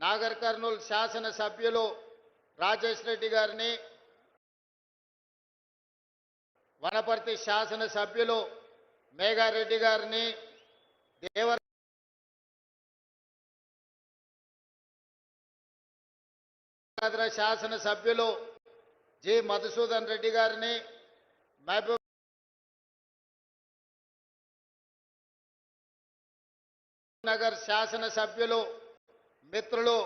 నాగర్ కర్నూలు శాసన సభ్యులు రాజేష్ రెడ్డి గారిని, వనపర్తి శాసన సభ్యులు మేఘారెడ్డి గారిని, దేవరాద్ర శాసన సభ్యులు జి మధుసూదన్ రెడ్డి గారిని, మహబూబ్ నగర్ శాసన సభ్యులు మిత్రులు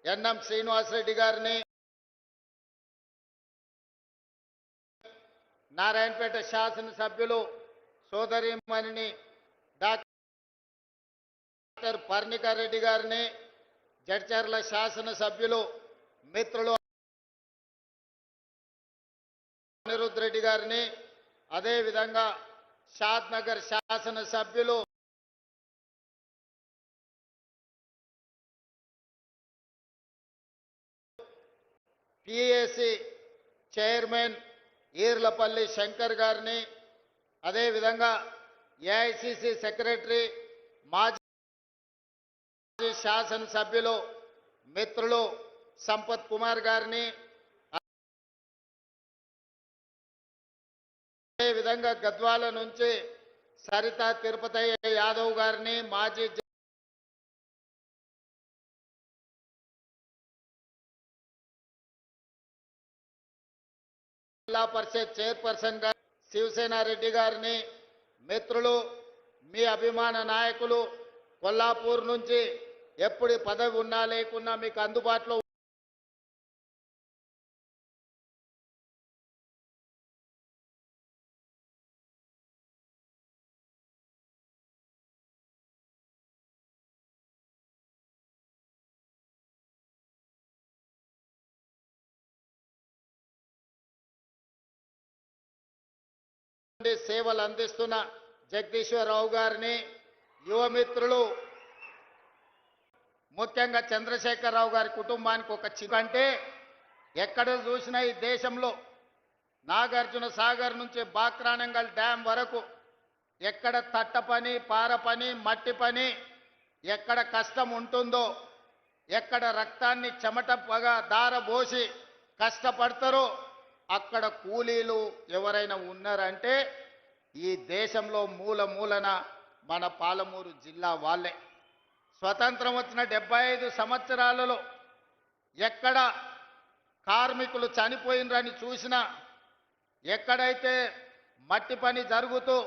ఎన్ఎం శ్రీనివాసరెడ్డి గారిని, నారాయణపేట శాసన సభ్యులు సోదరిమణిని డాక్టర్ పర్ణికారెడ్డి గారిని, జడ్చర్ల శాసన సభ్యులు మిత్రులు అనిరుద్ రెడ్డి గారిని, అదేవిధంగా షాద్ నగర్ శాసన సభ్యులు పిఎసి చైర్మన్ ఈర్లపల్లి శంకర్ గారిని, అదేవిధంగా ఏఐసిసి సెక్రటరీ మాజీ శాసనసభ్యులు మిత్రులు సంపత్ కుమార్ గారిని, అదేవిధంగా గద్వాల నుంచి సరిత తిరుపతయ్య యాదవ్ గారిని, మాజీ జిల్లా పరిషత్ చైర్పర్సన్ గారు శివసేన రెడ్డి గారిని, మిత్రులు మీ అభిమాన నాయకులు కొల్లాపూర్ నుంచి ఎప్పుడు పదవి ఉన్నా లేకున్నా మీకు అందుబాటులో సేవలు అందిస్తున్న జగదీశ్వరరావు గారిని, యువమిత్రులు ముఖ్యంగా చంద్రశేఖరరావు గారి కుటుంబానికి ఒక చికంటే ఎక్కడ చూసినా ఈ దేశంలో నాగార్జున సాగర్ నుంచి బాక్రానంగల్ డ్యాం వరకు ఎక్కడ తట్ట పని, పార పని, మట్టి పని, ఎక్కడ కష్టం ఉంటుందో, ఎక్కడ రక్తాన్ని చెమట పగ దారబోసి కష్టపడతారో అక్కడ కూలీలు ఎవరైనా ఉన్నారంటే ఈ దేశంలో మూల మూలన మన పాలమూరు జిల్లా వాళ్ళే. స్వతంత్రం వచ్చిన 75 సంవత్సరాలలో ఎక్కడ కార్మికులు చనిపోయినరని చూసినా, ఎక్కడైతే మట్టి పని జరుగుతూ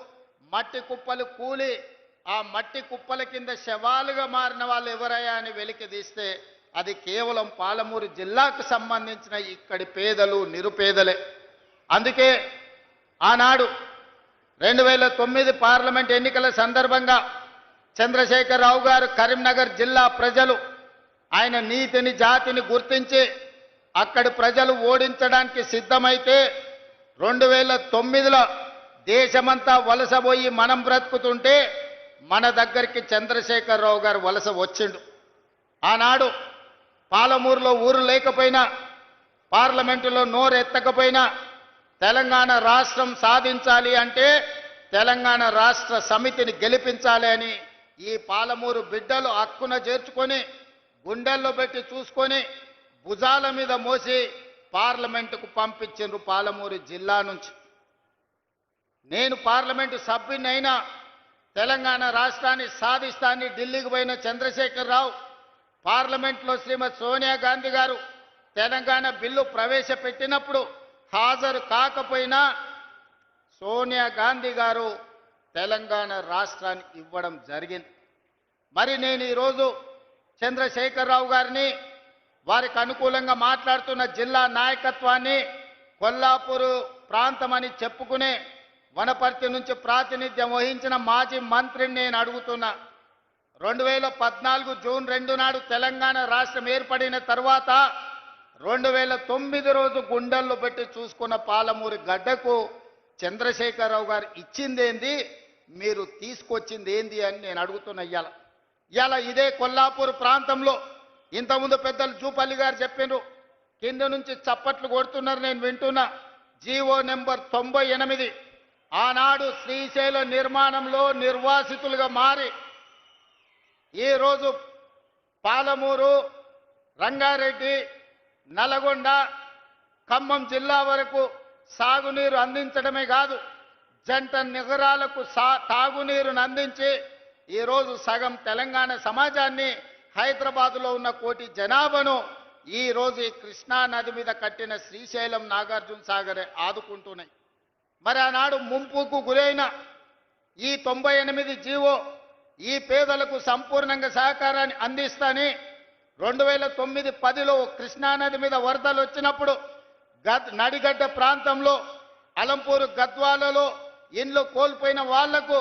మట్టి కుప్పలు కూలి ఆ మట్టి కుప్పల కింద శవాలుగా మారిన వాళ్ళు ఎవరయ్యా అని వెలికి తీస్తే అది కేవలం పాలమూరు జిల్లాకు సంబంధించిన ఇక్కడి పేదలు, నిరుపేదలే. అందుకే ఆనాడు 2009 పార్లమెంట్ ఎన్నికల సందర్భంగా చంద్రశేఖరరావు గారు కరీంనగర్ జిల్లా ప్రజలు ఆయన నీతిని, జాతిని గుర్తించి అక్కడి ప్రజలు ఓడించడానికి సిద్ధమైతే 2009లో దేశమంతా వలసపోయి మనం బ్రతుకుతుంటే మన దగ్గరికి చంద్రశేఖరరావు గారు వలస వచ్చిండు. ఆనాడు పాలమూరులో ఊరు లేకపోయినా, పార్లమెంటులో నోరెత్తకపోయినా తెలంగాణ రాష్ట్రం సాధించాలి అంటే తెలంగాణ రాష్ట్ర సమితిని గెలిపించాలి అని ఈ పాలమూరు బిడ్డలు హక్కున చేర్చుకొని గుండెల్లో పెట్టి చూసుకొని భుజాల మీద మోసి పార్లమెంటుకు పంపించిండ్రు పాలమూరు జిల్లా నుంచి. నేను పార్లమెంటు సభ్యునైనా తెలంగాణ రాష్ట్రాన్ని సాధిస్తానని ఢిల్లీకి పోయిన చంద్రశేఖరరావు పార్లమెంట్లో శ్రీమతి సోనియా గాంధీ గారు తెలంగాణ బిల్లు ప్రవేశపెట్టినప్పుడు హాజరు కాకపోయినా సోనియా గాంధీ గారు తెలంగాణ రాష్ట్రానికి ఇవ్వడం జరిగింది. మరి నేను ఈరోజు చంద్రశేఖరరావు గారిని, వారికి అనుకూలంగా మాట్లాడుతున్న జిల్లా నాయకత్వాన్ని, కొల్లాపూరు ప్రాంతం అని చెప్పుకునే వనపర్తి నుంచి ప్రాతినిధ్యం వహించిన మాజీ మంత్రిని నేను అడుగుతున్నా. 2014 జూన్ 2 నాడు తెలంగాణ రాష్ట్రం ఏర్పడిన తర్వాత 2009 రోజు గుండెల్లో పెట్టి చూసుకున్న పాలమూరు గడ్డకు చంద్రశేఖరరావు గారు ఇచ్చిందేంది, మీరు తీసుకొచ్చింది ఏంది అని నేను అడుగుతున్నా. ఇవాళ ఇదే కొల్లాపూర్ ప్రాంతంలో ఇంతకుముందు పెద్దలు జూపల్లి గారు చెప్పినారు, కింద నుంచి చప్పట్లు కొడుతున్నారు, నేను వింటున్నా. జీవో నెంబర్ 98 ఆనాడు శ్రీశైల నిర్మాణంలో నిర్వాసితులుగా మారి ఈరోజు పాలమూరు రంగారెడ్డి, నల్గొండ, ఖమ్మం జిల్లా వరకు సాగునీరు అందించడమే కాదు, జంట నగరాలకు తాగునీరును అందించి ఈరోజు సగం తెలంగాణ సమాజాన్ని, హైదరాబాదులో ఉన్న 1 కోటి జనాభాను ఈరోజు ఈ కృష్ణా నది మీద కట్టిన శ్రీశైలం, నాగార్జున సాగర్ ఆదుకుంటున్నాయి. మరి ఆనాడు ముంపుకు గురైన ఈ 98 జీవో ఈ పేదలకు సంపూర్ణంగా సహకారాన్ని అందిస్తాని 2009-10లో కృష్ణానది మీద వరదలు వచ్చినప్పుడు నడిగడ్డ ప్రాంతంలో అలంపూరు, గద్వాలలో ఇండ్లు కోల్పోయిన వాళ్లకు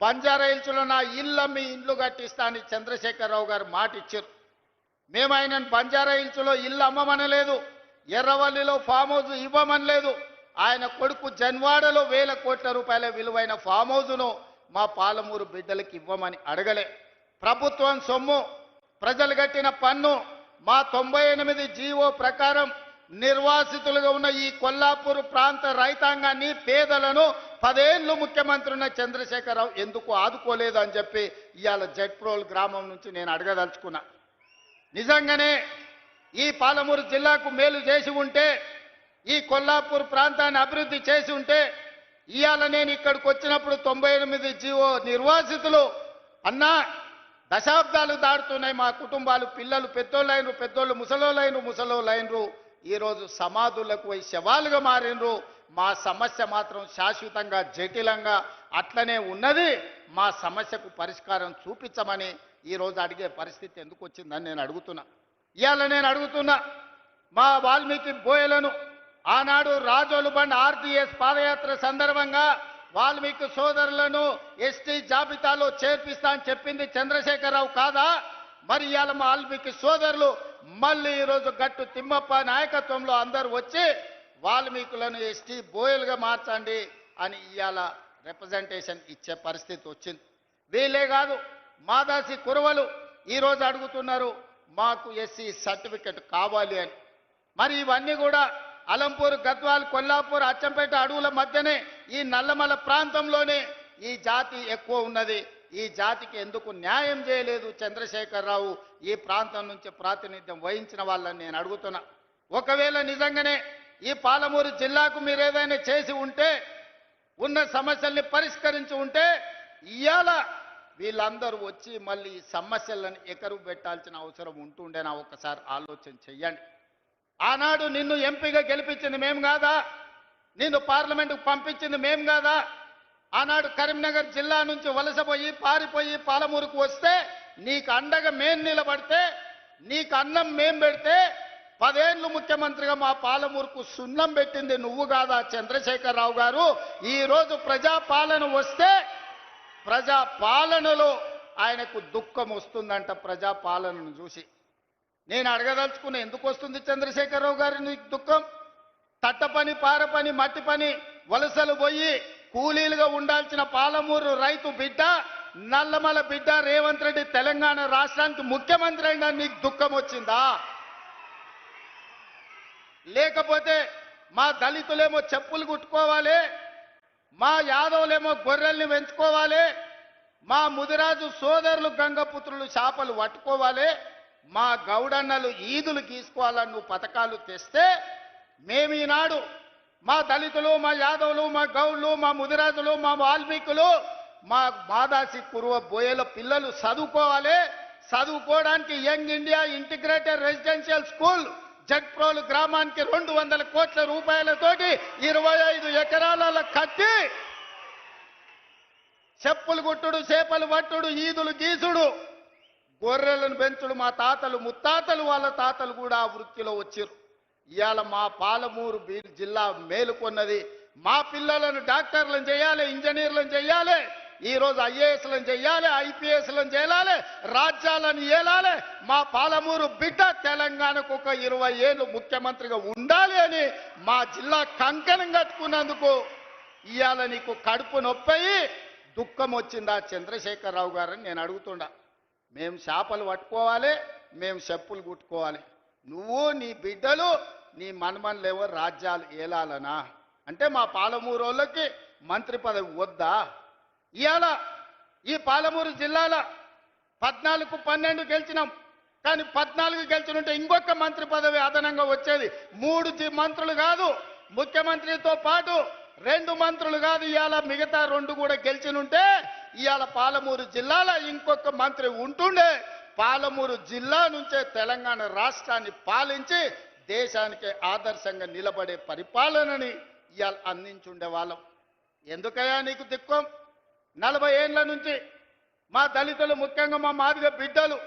బంజారా హిల్స్లో నా ఇళ్ళమ్మి ఇండ్లు కట్టిస్తా అని చంద్రశేఖరరావు గారు మాట ఇచ్చారు. మేము ఆయనను బంజారా హిల్స్లో ఇల్లు అమ్మమనలేదు, ఎర్రవల్లిలో ఫామ్ హౌస్ ఇవ్వమనలేదు. ఆయన కొడుకు జన్వాడలో 1000 కోట్ల రూపాయల విలువైన ఫామ్ హౌస్ను మా పాలమూరు బిడ్డలకు ఇవ్వమని అడగలే. ప్రభుత్వం సొమ్ము, ప్రజలు కట్టిన పన్ను, మా 98 జీవో ప్రకారం నిర్వాసితులుగా ఉన్న ఈ కొల్లాపూర్ ప్రాంత రైతాంగాన్ని, పేదలను 10 ఏళ్ళు ముఖ్యమంత్రి ఉన్న చంద్రశేఖరరావు ఎందుకు ఆదుకోలేదు అని చెప్పి ఇవాళ జడ్ప్రోల్ గ్రామం నుంచి నేను అడగదలుచుకున్నా. నిజంగానే ఈ పాలమూరు జిల్లాకు మేలు చేసి ఉంటే, ఈ కొల్లాపూర్ ప్రాంతాన్ని అభివృద్ధి చేసి ఉంటే, ఇవాళ నేను ఇక్కడికి వచ్చినప్పుడు 98 జీవో నిర్వాసితులు అన్నా దశాబ్దాలు దాటుతున్నాయి, మా కుటుంబాలు, పిల్లలు పెద్దోళ్ళైనరు, పెద్దోళ్ళు ముసలోళ్ళైనరు, ఈరోజు సమాధులకు పోయి శవాలుగా మారినరు. మా సమస్య మాత్రం శాశ్వతంగా, జటిలంగా అట్లనే ఉన్నది. మా సమస్యకు పరిష్కారం చూపించమని ఈరోజు అడిగే పరిస్థితి ఎందుకు వచ్చిందని నేను అడుగుతున్నా. ఇవాళ నేను అడుగుతున్నా, మా వాల్మీకి బోయలను ఆనాడు రాజోలు బండ్ ఆర్టీఎస్ పాదయాత్ర సందర్భంగా వాల్మీకి సోదరులను ఎస్టీ జాబితాలో చేర్పిస్తా అని చెప్పింది చంద్రశేఖరరావు కాదా? మరి ఇవాళ మా వాల్మీకి సోదరులు మళ్ళీ ఈరోజు గట్టు తిమ్మప్ప నాయకత్వంలో అందరూ వచ్చి వాల్మీకులను ఎస్టీ బోయలుగా మార్చండి అని ఇవాళ రిప్రజెంటేషన్ ఇచ్చే పరిస్థితి వచ్చింది. వీళ్ళే కాదు, మాదాసి కురవలు ఈరోజు అడుగుతున్నారు మాకు ఎస్సీ సర్టిఫికెట్ కావాలి అని. మరి ఇవన్నీ కూడా అలంపూర్, గద్వాల్, కొల్లాపూర్, అచ్చంపేట అడవుల మధ్యనే ఈ నల్లమల ప్రాంతంలోనే ఈ జాతి ఎక్కువ ఉన్నది. ఈ జాతికి ఎందుకు న్యాయం చేయలేదు చంద్రశేఖరరావు? ఈ ప్రాంతం నుంచి ప్రాతినిధ్యం వహించిన వాళ్ళని నేను అడుగుతున్నా. ఒకవేళ నిజంగానే ఈ పాలమూరు జిల్లాకు మీరు ఏదైనా చేసి ఉంటే, ఉన్న సమస్యల్ని పరిష్కరించి ఉంటే, ఇవాళ వీళ్ళందరూ వచ్చి మళ్ళీ ఈ సమస్యలను ఎకరువు పెట్టాల్సిన అవసరం ఉంటుండేనా? ఒకసారి ఆలోచన చెయ్యండి. ఆనాడు నిన్ను ఎంపీగా గెలిపించింది మేము కాదా? నిన్ను పార్లమెంటుకు పంపించింది మేము కాదా? ఆనాడు కరీంనగర్ జిల్లా నుంచి వలసపోయి పారిపోయి పాలమూరుకు వస్తే నీకు అండగా మేం నిలబడితే, నీకు అన్నం మేం పెడితే 10 ఏళ్ళు ముఖ్యమంత్రిగా మా పాలమూరుకు సున్నం పెట్టింది నువ్వు కాదా చంద్రశేఖరరావు గారు? ఈరోజు ప్రజాపాలన వస్తే ప్రజాపాలనలో ఆయనకు దుఃఖం వస్తుందంట. ప్రజాపాలనను చూసి నేను అడగదలుచుకున్న, ఎందుకు వస్తుంది చంద్రశేఖరరావు గారి నీకు దుఃఖం? తట్ట పని, పార పని, మట్టి పని వలసలు పోయి కూలీలుగా ఉండాల్సిన పాలమూరు రైతు బిడ్డ, నల్లమల బిడ్డ రేవంత్ రెడ్డి తెలంగాణ రాష్ట్రానికి ముఖ్యమంత్రి అయినా నీకు దుఃఖం వచ్చిందా? లేకపోతే మా దళితులేమో చెప్పులు కుట్టుకోవాలి, మా యాదవులేమో గొర్రెల్ని పెంచుకోవాలి, మా ముదిరాజు సోదరులు గంగపుత్రులు చేపలు పట్టుకోవాలి, మా గౌడన్నలు ఈదులు గీసుకోవాలని నువ్వు పథకాలు తెస్తే, మేము ఈనాడు మా దళితులు, మా యాదవులు, మా గౌళ్ళు, మా ముదిరాజులు, మా వాల్మీకులు, మా మాదాసి కురువ బోయల పిల్లలు చదువుకోవాలి. చదువుకోవడానికి young India integrated residential school Jatprole గ్రామానికి 200 కోట్ల రూపాయలతోటి 25 ఎకరాల కట్టి చెప్పులు గుట్టుడు, చేపలు పట్టుడు, ఈదులు గీసుడు, గొర్రెలను పెంచుడు మా తాతలు ముత్తాతలు వాళ్ళ తాతలు కూడా ఆ వృత్తిలో వచ్చారు. ఇవాళ మా పాలమూరు జిల్లా మేలుకొన్నది. మా పిల్లలను డాక్టర్లను చేయాలి, ఇంజనీర్లను చేయాలి, ఈరోజు ఐఏఎస్లను చేయాలి, ఐపీఎస్లను చేయాలి, రాజ్యాలను ఏలాలి. మా పాలమూరు బిడ్డ తెలంగాణకు ఒక 20 ఏళ్ళు ముఖ్యమంత్రిగా ఉండాలి అని మా జిల్లా కంకణం కట్టుకున్నందుకు ఇవాళ నీకు కడుపు నొప్పయి దుఃఖం వచ్చిందా చంద్రశేఖరరావు గారని నేను అడుగుతుండా. మేము చేపలు పట్టుకోవాలి, మేము చెప్పులు కుట్టుకోవాలి, నువ్వు నీ బిడ్డలు నీ మనమన్లేవో రాజ్యాలు ఏలాలనా? అంటే మా పాలమూరు వాళ్ళకి మంత్రి పదవి వద్దా? ఇవాళ ఈ పాలమూరు జిల్లాలో 14-12 గెలిచినాం. కానీ 14 గెలిచినుంటే ఇంకొక మంత్రి పదవి అదనంగా వచ్చేది. 3 మంత్రులు కాదు, ముఖ్యమంత్రితో పాటు 2 మంత్రులు కాదు, ఇవాళ మిగతా 2 కూడా గెలిచినుంటే ఇవాళ పాలమూరు జిల్లాలో ఇంకొక మంత్రి ఉంటుండే. పాలమూరు జిల్లా నుంచే తెలంగాణ రాష్ట్రాన్ని పాలించి దేశానికి ఆదర్శంగా నిలబడే పరిపాలనని ఇవాళ అందించుండే వాళ్ళం. ఎందుకయ్యా నీకు దిక్కం? 40 ఏళ్ల నుంచి మా దళితులు, ముఖ్యంగా మా మాదిగ బిడ్డలు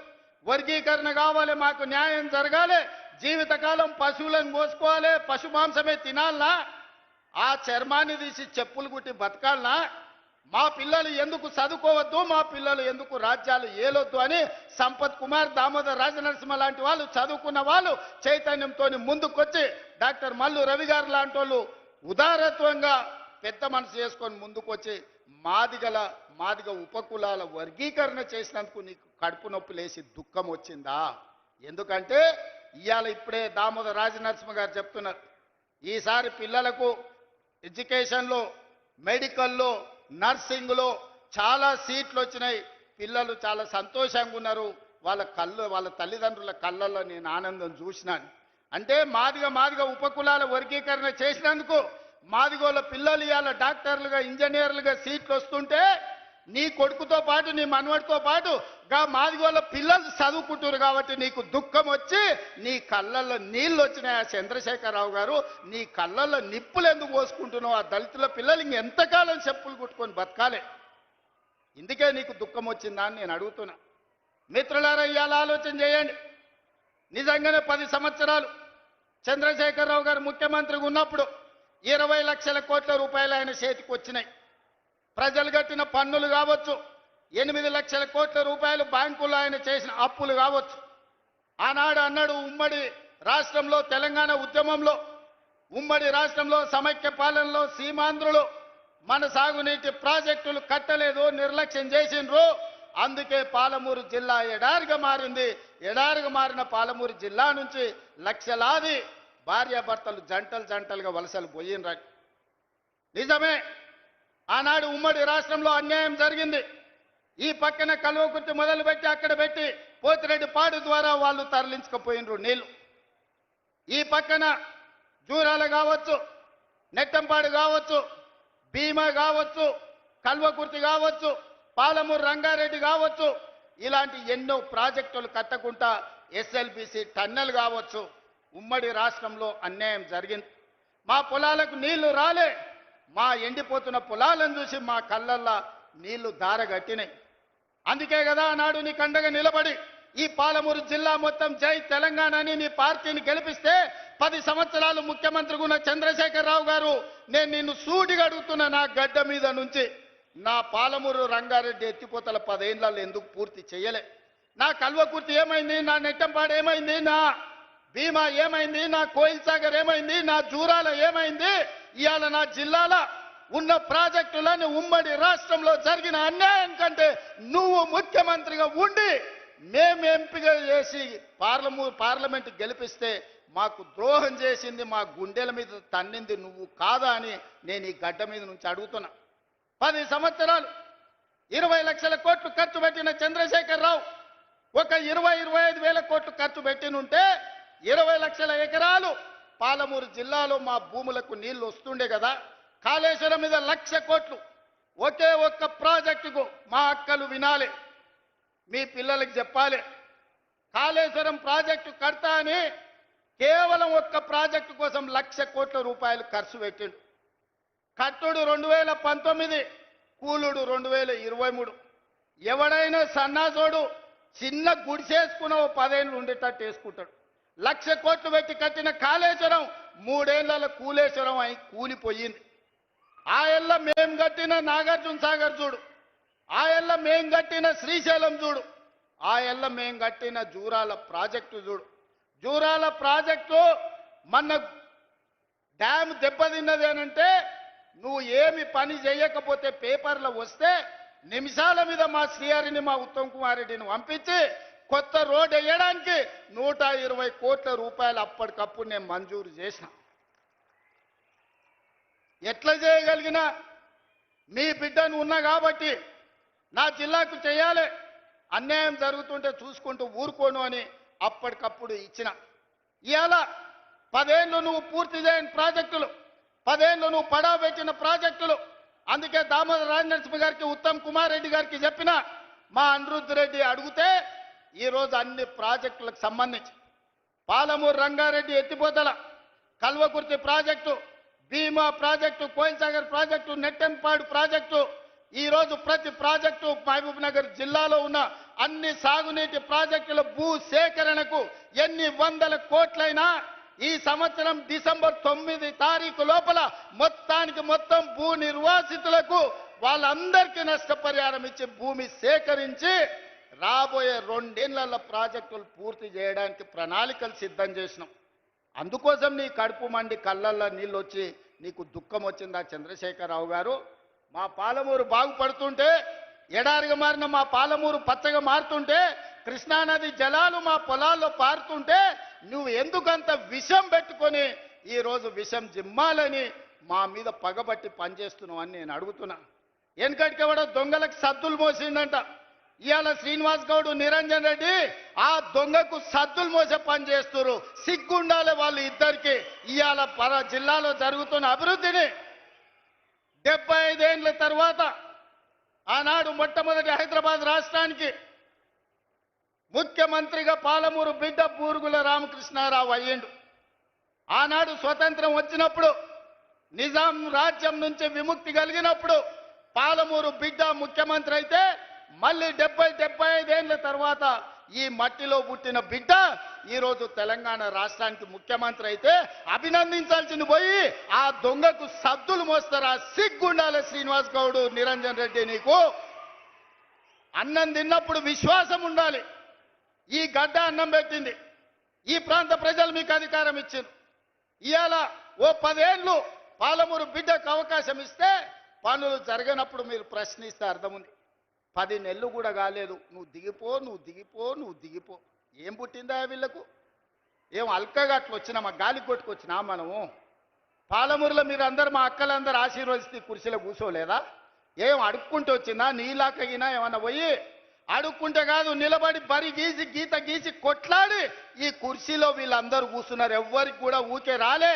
వర్గీకరణ కావాలి, మాకు న్యాయం జరగాలి, జీవితకాలం పశువులను మోసుకోవాలి, పశు మాంసమే తినాలనా, ఆ చర్మాన్ని తీసి చెప్పులు కుట్టి బతకాలనా, మా పిల్లలు ఎందుకు చదువుకోవద్దు, మా పిల్లలు ఎందుకు రాజ్యాలు ఏలొద్దు అని సంపత్ కుమార్, దామోదర్ రాజనరసింహ లాంటి వాళ్ళు, చదువుకున్న వాళ్ళు చైతన్యంతో ముందుకొచ్చి డాక్టర్ మల్లు రవి గారు లాంటి వాళ్ళు ఉదారత్వంగా పెద్ద మనసు చేసుకొని ముందుకొచ్చి మాదిగ ఉపకులాల వర్గీకరణ చేసినందుకు నీకు కడుపు నొప్పి లేసి దుఃఖం వచ్చిందా? ఎందుకంటే ఇవాళ ఇప్పుడే దామోదర్ రాజనరసింహ గారు చెప్తున్నారు, ఈసారి పిల్లలకు ఎడ్యుకేషన్లో, మెడికల్లో, నర్సింగ్లో చాలా సీట్లు వచ్చినాయి. పిల్లలు చాలా సంతోషంగా ఉన్నారు. వాళ్ళ తల్లిదండ్రుల కళ్ళల్లో నేను ఆనందం చూసినాను. అంటే మాదిగ ఉపకులాల వర్గీకరణ చేసినందుకు మాదిగోళ్ళ పిల్లలు ఇవాళ డాక్టర్లుగా, ఇంజనీర్లుగా సీట్లు వస్తుంటే నీ కొడుకుతో పాటు, నీ మనవడితో పాటు మాదిగోళ్ళ పిల్లలు చదువుకుంటారు కాబట్టి నీకు దుఃఖం వచ్చి నీ కళ్ళల్లో నీళ్ళు వచ్చినాయి. ఆ చంద్రశేఖరరావు గారు, నీ కళ్ళల్లో నిప్పులు ఎందుకు పోసుకుంటున్నావు? ఆ దళితుల పిల్లలు ఇంకెంతకాలం చెప్పులు కుట్టుకొని బతకాలి? ఇందుకే నీకు దుఃఖం వచ్చిందా అని నేను అడుగుతున్నా. మిత్రులారా, ఇవాళ ఆలోచన చేయండి. నిజంగానే 10 సంవత్సరాలు చంద్రశేఖరరావు గారు ముఖ్యమంత్రిగా ఉన్నప్పుడు 20 లక్షల కోట్ల రూపాయలు ఆయన చేతికి వచ్చినాయి. ప్రజలు కట్టిన పన్నులు కావచ్చు, 8 లక్షల కోట్ల రూపాయలు బ్యాంకుల్లో ఆయన చేసిన అప్పులు కావచ్చు. ఆనాడు అన్నాడు, ఉమ్మడి రాష్ట్రంలో, తెలంగాణ ఉద్యమంలో, ఉమ్మడి రాష్ట్రంలో సమైక్య పాలనలో సీమాంధ్రులు మన సాగునీటి ప్రాజెక్టులు కట్టలేదు, నిర్లక్ష్యం చేసిండ్రు, అందుకే పాలమూరు జిల్లా ఎడారిగా మారింది. ఎడారిగా మారిన పాలమూరు జిల్లా నుంచి లక్షలాది భార్యాభర్తలు జంటలుగా వలసలు పోయినరా. నిజమే, ఆనాడు ఉమ్మడి రాష్ట్రంలో అన్యాయం జరిగింది. ఈ పక్కన కల్వకుర్తి మొదలుపెట్టి అక్కడ పెట్టి పోతిరెడ్డి పాడు ద్వారా వాళ్ళు తరలించకపోయినరు నీళ్లు. ఈ పక్కన జూరాల కావచ్చు, నెట్టంపాడు కావచ్చు, భీమా కావచ్చు, కల్వకుర్తి కావచ్చు, పాలమూరు రంగారెడ్డి కావచ్చు, ఇలాంటి ఎన్నో ప్రాజెక్టులు కట్టకుండా ఎస్ఎల్బిసి టన్నెల్ కావచ్చు, ఉమ్మడి రాష్ట్రంలో అన్యాయం జరిగింది. మా పొలాలకు నీళ్లు రాలే. మా ఎండిపోతున్న పొలాలను చూసి మా కళ్ళల్లో నీళ్లు దారగట్టినాయి. అందుకే కదా నాడు నీ కండగా నిలబడి ఈ పాలమూరు జిల్లా మొత్తం జై తెలంగాణ అని నీ పార్టీని గెలిపిస్తే 10 సంవత్సరాలు ముఖ్యమంత్రిగా ఉన్న చంద్రశేఖరరావు గారు, నేను నిన్ను సూటిగా అడుగుతున్నా, నా గడ్డ మీద నుంచి నా పాలమూరు రంగారెడ్డి ఎత్తిపోతల 10 ఏళ్లలో ఎందుకు పూర్తి చేయలే? నా కల్వకుర్తి ఏమైంది? నా నెట్టంపాడు ఏమైంది? నా భీమా ఏమైంది? నా కోయిల్ సాగర్ ఏమైంది? నా జూరాల ఏమైంది? ఇవాళ నా జిల్లాలో ఉన్న ప్రాజెక్టులను ఉమ్మడి రాష్ట్రంలో జరిగిన అన్యాయం కంటే నువ్వు ముఖ్యమంత్రిగా ఉండి మేము ఎంపిక చేసి పార్లమెంట్ గెలిపిస్తే మాకు ద్రోహం చేసింది, మా గుండెల మీద తన్నింది నువ్వు కాదా అని నేను ఈ గడ్డ మీద నుంచి అడుగుతున్నా. 10 సంవత్సరాలు 20 లక్షల కోట్లు ఖర్చు పెట్టిన చంద్రశేఖరరావు ఒక 20-25 వేల కోట్లు ఖర్చు పెట్టినుంటే 20 లక్షల ఎకరాలు పాలమూరు జిల్లాలో మా భూములకు నీళ్లు వస్తుండే కదా. కాళేశ్వరం మీద 1,00,000 కోట్లు ఒకే ఒక్క ప్రాజెక్టుకు మా అక్కలు వినాలి, మీ పిల్లలకు చెప్పాలి. కాళేశ్వరం ప్రాజెక్టు కడతా అని కేవలం ఒక్క ప్రాజెక్టు కోసం 1,00,000 కోట్ల రూపాయలు ఖర్చు పెట్టిండు. కట్టుడు 2019, కూలుడు 2023. ఎవడైనా సన్నాసోడు చిన్న గుడిసేసుకున్న 10 ఏళ్ళు ఉండేటట్టు వేసుకుంటాడు. 1,00,000 కోట్లు పెట్టి కట్టిన కాళేశ్వరం 3 ఏళ్లలో కూలేశ్వరం అయి కూలిపోయింది. ఆ ఏళ్ళ మేం కట్టిన నాగార్జున సాగర్ చూడు, ఆ ఏళ్ళ మేం కట్టిన శ్రీశైలం చూడు, ఆ ఏళ్ళ మేం కట్టిన జూరాల ప్రాజెక్టు చూడు. జూరాల ప్రాజెక్టు మన డ్యామ్ దెబ్బతిన్నది అనంటే నువ్వు ఏమి పని చేయకపోతే పేపర్లో వస్తే నిమిషాల మీద మా శ్రీహరిని, మా ఉత్తమ్ కుమార్ రెడ్డిని పంపించి కొత్త రోడ్ వేయడానికి 120 కోట్ల రూపాయలు అప్పటికప్పుడు నేను మంజూరు చేసిన. ఎట్లా చేయగలిగినా మీ బిడ్డను ఉన్నా కాబట్టి నా జిల్లాకు చేయాలి, అన్యాయం జరుగుతుంటే చూసుకుంటూ ఊరుకోను అని అప్పటికప్పుడు ఇచ్చిన. ఇవాళ 10 ఏళ్ళు నువ్వు పూర్తి చేయని ప్రాజెక్టులు, 10 ఏళ్ళు నువ్వు పడావ పెట్టిన ప్రాజెక్టులు. అందుకే దామోదర రాజనరసింహ గారికి, ఉత్తమ్ కుమార్ రెడ్డి గారికి చెప్పిన, మా అనిరుద్ధ్ రెడ్డి అడిగితే ఈరోజు అన్ని ప్రాజెక్టులకు సంబంధించి పాలమూరు రంగారెడ్డి ఎత్తిపోతల, Kalwakurthy project, Bhima project, Koilsagar project, Nettempadu project, ఈరోజు ప్రతి ప్రాజెక్టు మహబూబ్ నగర్ జిల్లాలో ఉన్న అన్ని సాగునీటి ప్రాజెక్టుల భూ సేకరణకు ఎన్ని వందల కోట్లైనా ఈ సంవత్సరం డిసెంబర్ 9 తారీఖు లోపల మొత్తం భూ నిర్వాసితులకు వాళ్ళందరికీ నష్టపరిహారం ఇచ్చి భూమి సేకరించి రాబోయే 2 ఏళ్ల ప్రాజెక్టులు పూర్తి చేయడానికి ప్రణాళికలు సిద్ధం చేసినాం. అందుకోసం నీ కడుపు మండి కళ్ళల్లో నీళ్ళు వచ్చి నీకు దుఃఖం వచ్చిందా చంద్రశేఖరరావు గారు? మా పాలమూరు బాగుపడుతుంటే, ఎడారిగా మారిన మా పాలమూరు పచ్చగా మారుతుంటే, కృష్ణానది జలాలు మా పొలాల్లో పారుతుంటే నువ్వు ఎందుకంత విషం పెట్టుకొని ఈరోజు విషం జిమ్మాలని మా మీద పగబట్టి పనిచేస్తున్నావు అని నేను అడుగుతున్నా. వెనకటికి కూడా దొంగలకు సద్దులు మోసిందంట. ఇవాళ శ్రీనివాస్ గౌడ్, నిరంజన్ రెడ్డి ఆ దొంగకు సద్దులు మోసే పని చేస్తున్నారు. సిగ్గుండాలి వాళ్ళు ఇద్దరికి. ఇవాళ జిల్లాలో జరుగుతున్న అభివృద్ధిని 75 ఏళ్ల తర్వాత ఆనాడు మొట్టమొదటి హైదరాబాద్ రాష్ట్రానికి ముఖ్యమంత్రిగా పాలమూరు బిడ్డ బూరుగుల రామకృష్ణారావు అయ్యిండు. ఆనాడు స్వతంత్రం వచ్చినప్పుడు, నిజాం రాజ్యం నుంచి విముక్తి కలిగినప్పుడు పాలమూరు బిడ్డ ముఖ్యమంత్రి అయితే, మళ్ళీ 75 ఏళ్ల తర్వాత ఈ మట్టిలో పుట్టిన బిడ్డ ఈరోజు తెలంగాణ రాష్ట్రానికి ముఖ్యమంత్రి అయితే అభినందించాల్సింది పోయి ఆ దొంగకు సద్దులు మోస్తారా? సిగ్గుండాలి శ్రీనివాస్ గౌడ్, నిరంజన్ రెడ్డి. నీకు అన్నం తిన్నప్పుడు విశ్వాసం ఉండాలి. ఈ గడ్డ అన్నం పెట్టింది, ఈ ప్రాంత ప్రజలు మీకు అధికారం ఇచ్చింది. ఇవాళ ఓ 10 ఏళ్ళు పాలమూరు బిడ్డకు అవకాశం ఇస్తే పనులు జరగనప్పుడు మీరు ప్రశ్నిస్తే అర్థం ఉంది. 10 నెలలు కూడా కాలేదు, నువ్వు దిగిపో. ఏం పుట్టిందా వీళ్ళకు? ఏం అల్కగా అట్లా వచ్చినామా? గాలి కొట్టుకొచ్చినా మనము? పాలమూరులో మీరు అందరు, మా అక్కలందరూ ఆశీర్వదిస్తే కుర్చీలో కూర్చోలేదా? ఏం అడుక్కుంటూ వచ్చిందా? నీలాకగినా ఏమన్నా పోయి అడుక్కుంటే కాదు, నిలబడి బరి గీసి గీత గీసి కొట్లాడి ఈ కుర్చీలో వీళ్ళందరూ కూర్చున్నారు. ఎవ్వరికి కూడా ఊకే రాలే.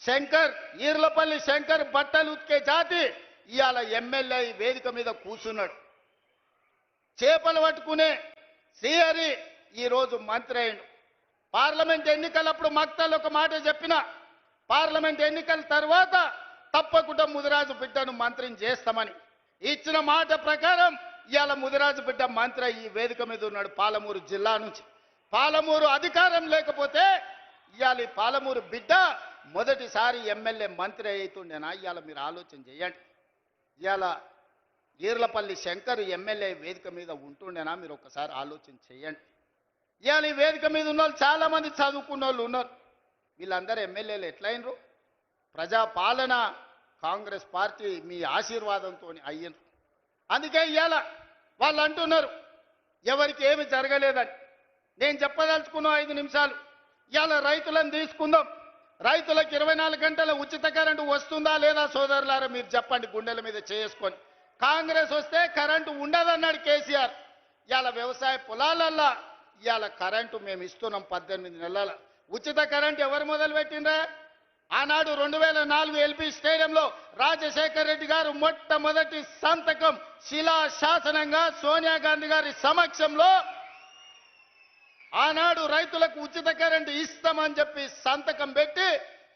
శంకర్, ఈర్లపల్లి శంకర్ బట్టలు ఉతికే జాతి ఇవాళ ఎమ్మెల్యే వేదిక మీద కూర్చున్నాడు. చేపలు పట్టుకునే శ్రీహరి ఈరోజు మంత్రి అయ్యిండు. పార్లమెంట్ ఎన్నికలప్పుడు మక్తలు ఒక మాట చెప్పిన, పార్లమెంట్ ఎన్నికల తర్వాత తప్పకుండా ముదిరాజు బిడ్డను మంత్రిని చేస్తామని ఇచ్చిన మాట ప్రకారం ఇవాళ ముదిరాజు బిడ్డ మంత్రి ఈ వేదిక మీద ఉన్నాడు పాలమూరు జిల్లా నుంచి. పాలమూరు అధికారం లేకపోతే ఇవాళ ఈ పాలమూరు బిడ్డ మొదటిసారి ఎమ్మెల్యే మంత్రి అవుతుండేనా? ఇవాళ మీరు ఆలోచన చేయండి. ఇవాళ ఈర్లపల్లి శంకర్ ఎమ్మెల్యే వేదిక మీద ఉంటుండేనా? మీరు ఒకసారి ఆలోచన చేయండి. ఇవాళ ఈ వేదిక మీద ఉన్న వాళ్ళు చాలామంది చదువుకున్న వాళ్ళు ఉన్నారు. వీళ్ళందరూ ఎమ్మెల్యేలు ఎట్లయినరు? ప్రజాపాలన కాంగ్రెస్ పార్టీ మీ ఆశీర్వాదంతో అయ్యిండ్రు. అందుకే ఇవాళ వాళ్ళు అంటున్నారు ఎవరికి ఏమి జరగలేదని. నేను చెప్పదలుచుకున్న 5 నిమిషాలు. ఇవాళ రైతులను తీసుకుందాం. రైతులకు 24 గంటల ఉచిత కరెంటు వస్తుందా లేదా సోదరులారా? మీరు చెప్పండి గుండెల మీద చేసుకొని. కాంగ్రెస్ వస్తే కరెంటు ఉండదన్నాడు కేసీఆర్. ఇవాళ వ్యవసాయ పొలాలల్లా ఇవాళ కరెంటు మేము ఇస్తున్నాం. 18 నెలల ఉచిత కరెంటు ఎవరు మొదలు పెట్టిండ్రా? ఆనాడు 2004 ఎల్పీ స్టేడియంలో రాజశేఖర్ రెడ్డి గారు మొట్టమొదటి సంతకం శిలా శాసనంగా సోనియా గాంధీ గారి సమక్షంలో ఆనాడు రైతులకు ఉచిత కరెంటు ఇస్తామని చెప్పి సంతకం పెట్టి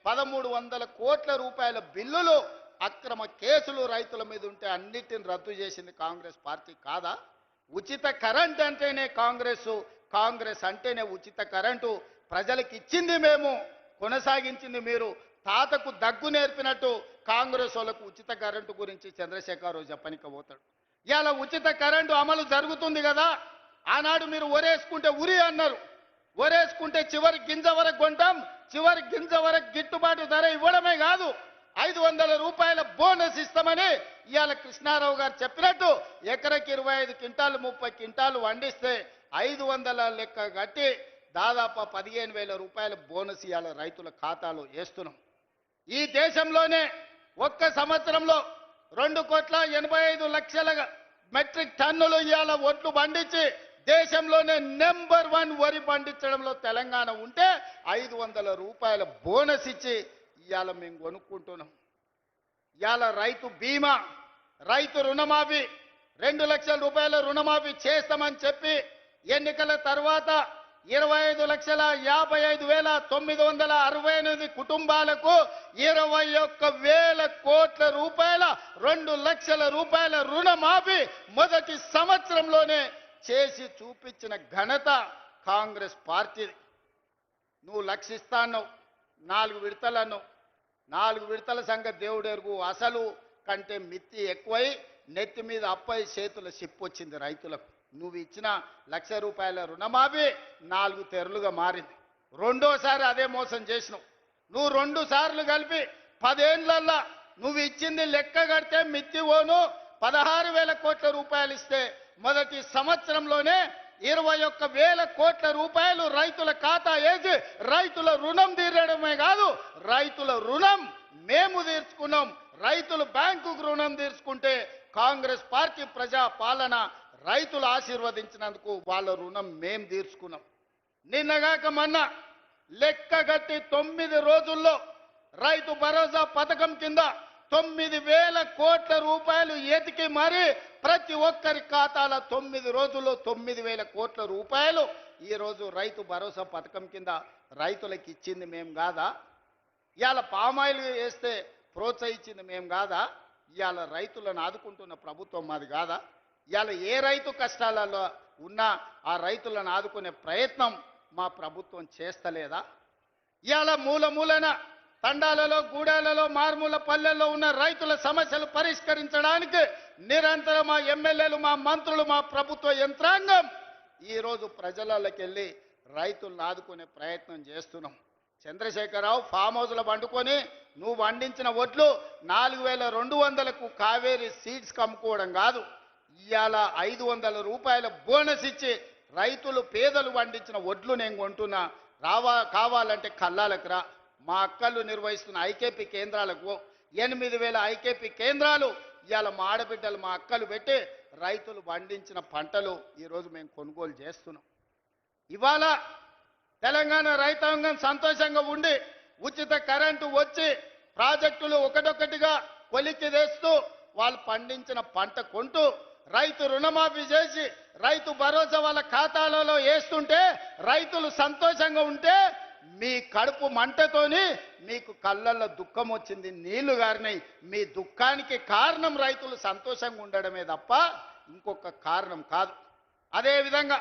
1300 కోట్ల రూపాయల బిల్లులు, అక్రమ కేసులు రైతుల మీద ఉంటే అన్నిటిని రద్దు చేసింది కాంగ్రెస్ పార్టీ కాదా? ఉచిత కరెంట్ అంటేనే కాంగ్రెస్ అంటేనే ఉచిత కరెంటు. ప్రజలకు ఇచ్చింది మేము, కొనసాగించింది మీరు. తాతకు దగ్గు నేర్పినట్టు కాంగ్రెస్ వాళ్ళకు ఉచిత కరెంటు గురించి చంద్రశేఖరరావు చెప్పనికపోతాడు. ఇవాళ ఉచిత కరెంటు అమలు జరుగుతుంది కదా. ఆనాడు మీరు ఒరేసుకుంటే ఉరి అన్నారు. ఒరేసుకుంటే చివరి గింజ వరకు కొంటాం, చివరి గింజ వరకు గిట్టుబాటు ధర ఇవ్వడమే కాదు 500 రూపాయల బోనస్ ఇస్తామని ఇవాళ కృష్ణారావు గారు చెప్పినట్టు ఎకరకి 25 క్వింటాలు 30 క్వింటాలు వండిస్తే 500 లెక్క కట్టి దాదాపు 15,000 రూపాయల బోనస్ ఇవాళ రైతుల ఖాతాలో వేస్తున్నాం. ఈ దేశంలోనే ఒక్క సంవత్సరంలో 2,85,00,000 మెట్రిక్ టన్నులు ఇవాళ ఒట్లు పండించి దేశంలోనే నంబర్ 1 వరి పండించడంలో తెలంగాణ ఉంటే 500 రూపాయల బోనస్ ఇచ్చి ఇవాళ మేము కొనుక్కుంటున్నాం. ఇవాళ రైతు బీమా, రైతు రుణమాఫీ 2 లక్షల రూపాయల రుణమాఫీ చేస్తామని చెప్పి ఎన్నికల తర్వాత 25,55,968 కుటుంబాలకు 21,000 కోట్ల రూపాయల 2 లక్షల రూపాయల రుణమాఫీ మొదటి సంవత్సరంలోనే చేసి చూపించిన ఘనత కాంగ్రెస్ పార్టీది. నువ్వు లక్షిస్తాను 4 విడతలను 4 విడతల సంగతి దేవుడెరుగు. అసలు కంటే మిత్తి ఎక్కువై నెత్తి మీద అప్పై చేతుల సిప్పొచ్చింది రైతులకు. నువ్వు ఇచ్చిన 1,00,000 రూపాయల రుణమాఫీ 4 తెరలుగా మారింది. రెండోసారి అదే మోసం చేసినావు. నువ్వు 2 సార్లు కలిపి 10 ఏళ్లల్లా నువ్వు ఇచ్చింది లెక్క కడితే మిత్తి ఓను 16,000 కోట్ల రూపాయలు ఇస్తే మొదటి సంవత్సరంలోనే 21,000 కోట్ల రూపాయలు రైతుల ఖాతా వేసి రైతుల రుణం తీరడమే కాదు, రైతుల రుణం మేము తీర్చుకున్నాం. రైతులు బ్యాంకుకు రుణం తీర్చుకుంటే కాంగ్రెస్ పార్టీ ప్రజా పాలన రైతులు ఆశీర్వదించినందుకు వాళ్ళ రుణం మేం తీర్చుకున్నాం. నిన్నగాక మొన్న లెక్కగట్టి 9 రోజుల్లో రైతు భరోసా పథకం కింద 9,000 కోట్ల రూపాయలు ఎతికి మరి ప్రతి ఒక్కరి ఖాతాల 9 రోజుల్లో 9,000 కోట్ల రూపాయలు ఈరోజు రైతు భరోసా పథకం కింద రైతులకు ఇచ్చింది మేం కాదా? ఇవాళ పామాయిల్ వేస్తే ప్రోత్సహించింది మేం కాదా? ఇవాళ రైతులను ఆదుకుంటున్న ప్రభుత్వం మాది కాదా? ఇవాళ ఏ రైతు కష్టాలలో ఉన్నా ఆ రైతులను ఆదుకునే ప్రయత్నం మా ప్రభుత్వం చేస్తలేదా? ఇవాళ మూలన తండాలలో, గూడాలలో, మారుమూల పల్లెల్లో ఉన్న రైతుల సమస్యలు పరిష్కరించడానికి నిరంతరం మా ఎమ్మెల్యేలు, మా మంత్రులు, మా ప్రభుత్వ యంత్రాంగం ఈరోజు ప్రజలకి వెళ్ళి రైతులను ఆదుకునే ప్రయత్నం చేస్తున్నాం. చంద్రశేఖరరావు ఫామ్ హౌస్లో పండుకొని నువ్వు పండించిన ఒడ్లు 4,200కు కావేరీ సీడ్స్ అమ్ముకోవడం కాదు, ఇవాళ 500 రూపాయల బోనస్ ఇచ్చి రైతులు పేదలు పండించిన ఒడ్లు నేను కొంటున్నా, కావాలంటే కల్లాలకు రా. మా అక్కలు నిర్వహిస్తున్న ఐకేపీ కేంద్రాలకు 8,000 ఐకేపీ కేంద్రాలు ఇవాళ మా ఆడబిడ్డలు, మా అక్కలు పెట్టి రైతులు పండించిన పంటలు ఈరోజు మేము కొనుగోలు చేస్తున్నాం. ఇవాళ తెలంగాణ రైతాంగం సంతోషంగా ఉండి ఉచిత కరెంటు వచ్చి ప్రాజెక్టులు ఒకటొకటిగా కొలిక్కి తెస్తూ వాళ్ళు పండించిన పంట కొంటూ రైతు రుణమాఫీ చేసి రైతు భరోసా వాళ్ళ ఖాతాలలో వేస్తుంటే రైతులు సంతోషంగా ఉంటే మీ కడుపు మంటతోని మీకు కళ్ళల్లో దుఃఖం వచ్చింది, నీళ్లు గారినాయి. మీ దుఃఖానికి కారణం రైతులు సంతోషంగా ఉండడమే తప్ప ఇంకొక కారణం కాదు. అదేవిధంగా